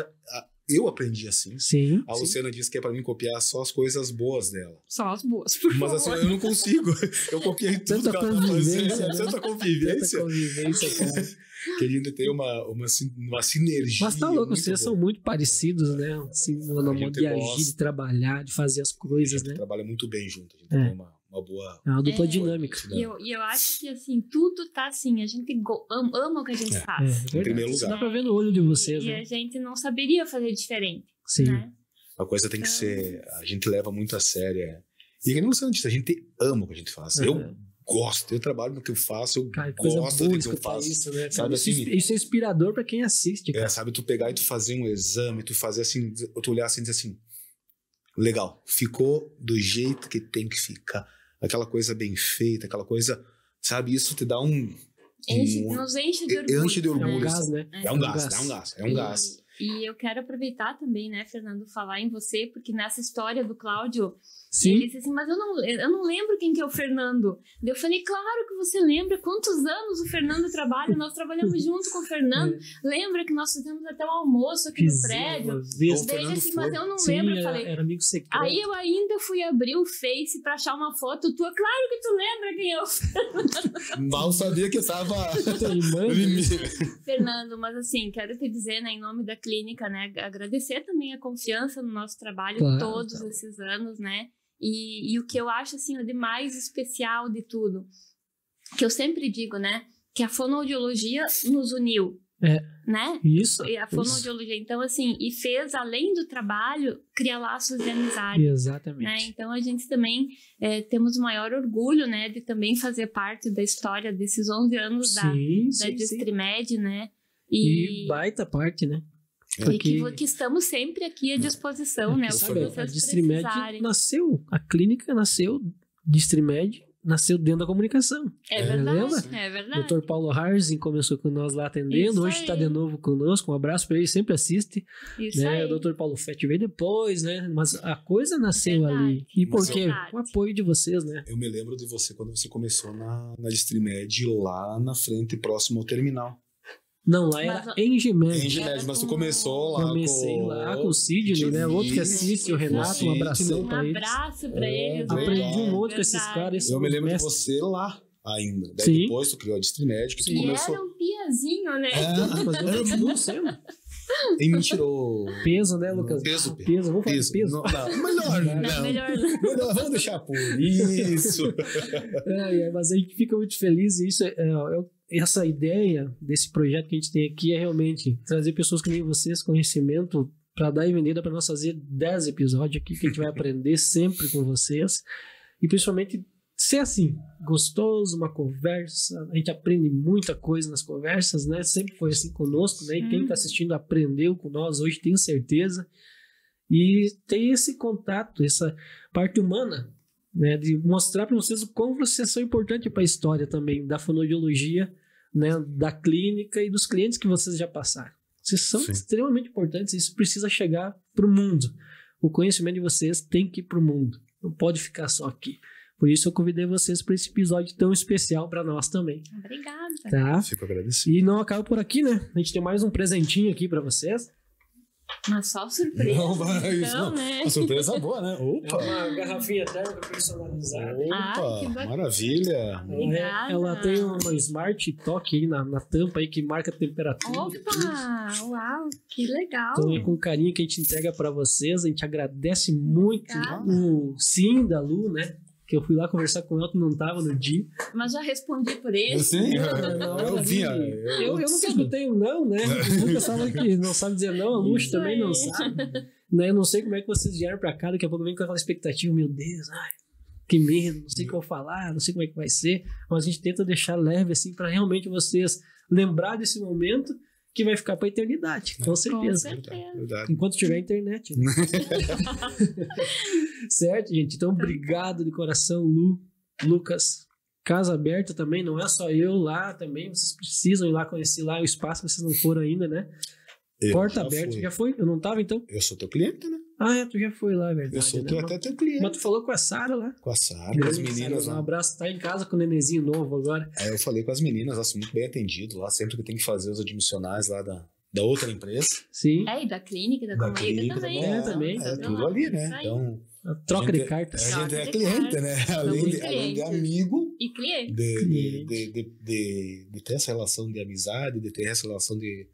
eu aprendi assim. Sim. A Luciana disse que é pra mim copiar só as coisas boas dela. Só as boas, por Mas favor. assim, eu não consigo. Eu copiei tudo que ela tá fazendo. Tanta convivência. Cara. Que a gente tem uma sinergia. Mas tá louco, vocês são muito parecidos, né? Assim, no modo de agir, de trabalhar, de fazer as coisas, né? A gente trabalha muito bem junto. A gente tem uma boa... É uma dupla dinâmica. E eu acho que, assim, tudo tá assim, a gente ama o que a gente faz. Em primeiro lugar. Dá pra ver no olho de vocês, e né? a gente não saberia fazer diferente. Sim. Né? A coisa tem que ser... A gente leva muito a sério. E como você disse, a gente ama o que a gente faz. Eu gosto, eu trabalho no que eu faço, eu gosto do que eu faço. Isso, né? Sabe, assim, isso é inspirador pra quem assiste, cara. Sabe, tu pegar e tu fazer um exame, tu fazer assim, tu olhar assim e dizer assim, legal, ficou do jeito que tem que ficar. Aquela coisa bem feita, aquela coisa, sabe? Isso te dá nos enche de orgulho. Enche de orgulho. É um gás, né? É um gás. E eu quero aproveitar também, né, Fernando, falar em você, porque nessa história do Cláudio, Sim. ele disse assim, mas eu não lembro quem que é o Fernando. Eu falei, claro que você lembra quantos anos o Fernando trabalha, nós trabalhamos junto com o Fernando. Lembra que nós fizemos até um almoço aqui no prédio? Daí assim, mas eu não lembro. Eu falei, era amigo secreto. Aí eu ainda fui abrir o Face pra achar uma foto tua. Claro que tu lembra quem é o Fernando. Mal sabia que estava... Fernando, mas assim, quero te dizer, né, em nome da clínica, né, agradecer também a confiança no nosso trabalho todos esses anos, né, e o que eu acho, assim, de mais especial de tudo, que eu sempre digo, né, que a fonoaudiologia nos uniu, né? Isso. E a fonoaudiologia, então, assim, e fez, além do trabalho, criar laços de amizade. Exatamente. Né? Então, a gente também temos o maior orgulho, né, de também fazer parte da história desses 11 anos da Distrimed, né? E baita parte, né? Porque... E que estamos sempre aqui à disposição, né? Sabe, a Distrimed nasceu, a clínica nasceu, Distrimed nasceu dentro da comunicação. É verdade, é verdade. Dr. Paulo Harzen começou com nós lá atendendo, isso hoje está de novo conosco, um abraço para ele, sempre assiste. Isso né? aí. O Dr. Paulo Fett veio depois, né? Mas a coisa nasceu ali. E por quê? O apoio de vocês, né? Eu me lembro de você quando você começou na Distrimed, lá na frente, próximo ao terminal. Não, lá era Engimed. Engimed, mas tu começou lá. Comecei lá com o Sidney, né? Outro que assiste, o Renato, um abração pra eles. Um abraço pra eles. Aprendi um monte com esses caras. Eu me lembro de você lá ainda. Daí depois tu criou a Distrimed, que tu começou. Era um piazinho, né? Mas eu continuo sendo. E me tirou... Peso, né, Lucas? Peso. Vamos falar de peso? Melhor, vamos deixar por isso. Mas a gente fica muito feliz e isso essa ideia desse projeto que a gente tem aqui é realmente trazer pessoas que nem vocês, conhecimento, para dar e vender. Dá para nós fazer 10 episódios aqui que a gente vai aprender sempre com vocês. E principalmente ser assim, gostoso, uma conversa. A gente aprende muita coisa nas conversas, né? Sempre foi assim conosco, né? E quem está assistindo aprendeu com nós hoje, tenho certeza. E tem esse contato, essa parte humana, né? De mostrar para vocês o quão vocês são importantes para a história também da fonoaudiologia, né? Da clínica e dos clientes que vocês já passaram. Vocês são extremamente importantes, isso precisa chegar para o mundo. O conhecimento de vocês tem que ir para o mundo, não pode ficar só aqui. Por isso eu convidei vocês para esse episódio tão especial para nós também. Obrigada. Tá? Fico agradecido. E não acaba por aqui, né? A gente tem mais um presentinho aqui para vocês. Mas só surpresa. Não, mas então, não. Né? Uma surpresa boa, né? Opa! É uma garrafinha térmica personalizada. Opa, maravilha. Ela tem uma Smart Toque aí na tampa aí que marca a temperatura. Opa! Uau, que legal. Então é com carinho que a gente entrega para vocês. A gente agradece muito o sim da Lu, né? Que eu fui lá conversar com ela, que não estava no dia. Mas já respondi por ele. Sim, eu vi. Eu nunca escutei um não, né? Nunca sabe que não sabe dizer não, a Luz também não sabe. Né? Eu não sei como é que vocês vieram pra cá, daqui a pouco vem com aquela expectativa, meu Deus, que medo, não sei o que eu vou falar, não sei como é que vai ser. Mas a gente tenta deixar leve assim pra realmente vocês lembrar desse momento que vai ficar pra eternidade, com certeza. Verdade. Enquanto tiver internet. Né? Certo, gente? Então, obrigado de coração, Lu, Lucas. Casa aberta também, não é só eu lá também. Vocês precisam ir lá conhecer lá o espaço, vocês não foram ainda, né? Porta aberta, já foi? Eu não tava, então? Eu sou teu cliente, né? Tu já foi lá, é verdade. Eu sou né? até teu cliente. Mas tu falou com a Sara lá? Com a Sara, com as meninas lá. Um abraço, tá em casa com o nenenzinho novo agora. Eu falei com as meninas, elas são muito bem atendidas lá, sempre que tem que fazer os admissionais lá da outra empresa. Sim. E da clínica, da clínica também. Também. É tudo ali, né? Então... A troca de cartas. A gente é cliente, né? Além de amigo. E cliente. De ter essa relação de amizade, de ter essa relação de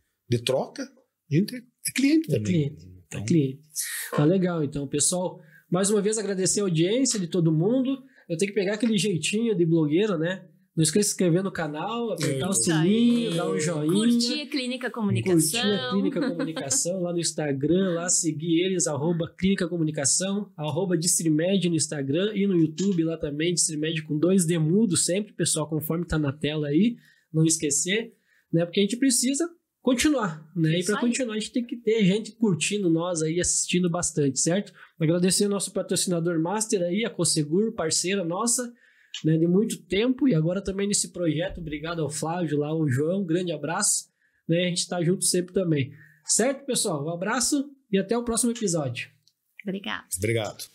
troca, a gente é cliente também. Então... É cliente. Tá legal, então, pessoal. Mais uma vez agradecer a audiência de todo mundo. Eu tenho que pegar aquele jeitinho de blogueira, né? Não esqueça de se inscrever no canal, apertar o sininho, dar um joinha. Curtir a Clínica Comunicação. Curtir a Clínica Comunicação lá no Instagram, lá seguir eles, @Clínica Comunicação, @Distrimed no Instagram e no YouTube lá também, Distrimed com 2D mudo sempre, pessoal, conforme tá na tela aí, não esquecer, né? Porque a gente precisa continuar, né? E para continuar, a gente tem que ter gente curtindo nós aí, assistindo bastante, certo? Agradecer ao nosso patrocinador master aí, a Cosegur, parceira nossa, né, de muito tempo, e agora também nesse projeto. Obrigado ao Flávio, lá ao João, grande abraço, né? A gente está junto sempre também. Certo, pessoal? Um abraço e até o próximo episódio. Obrigado. Obrigado.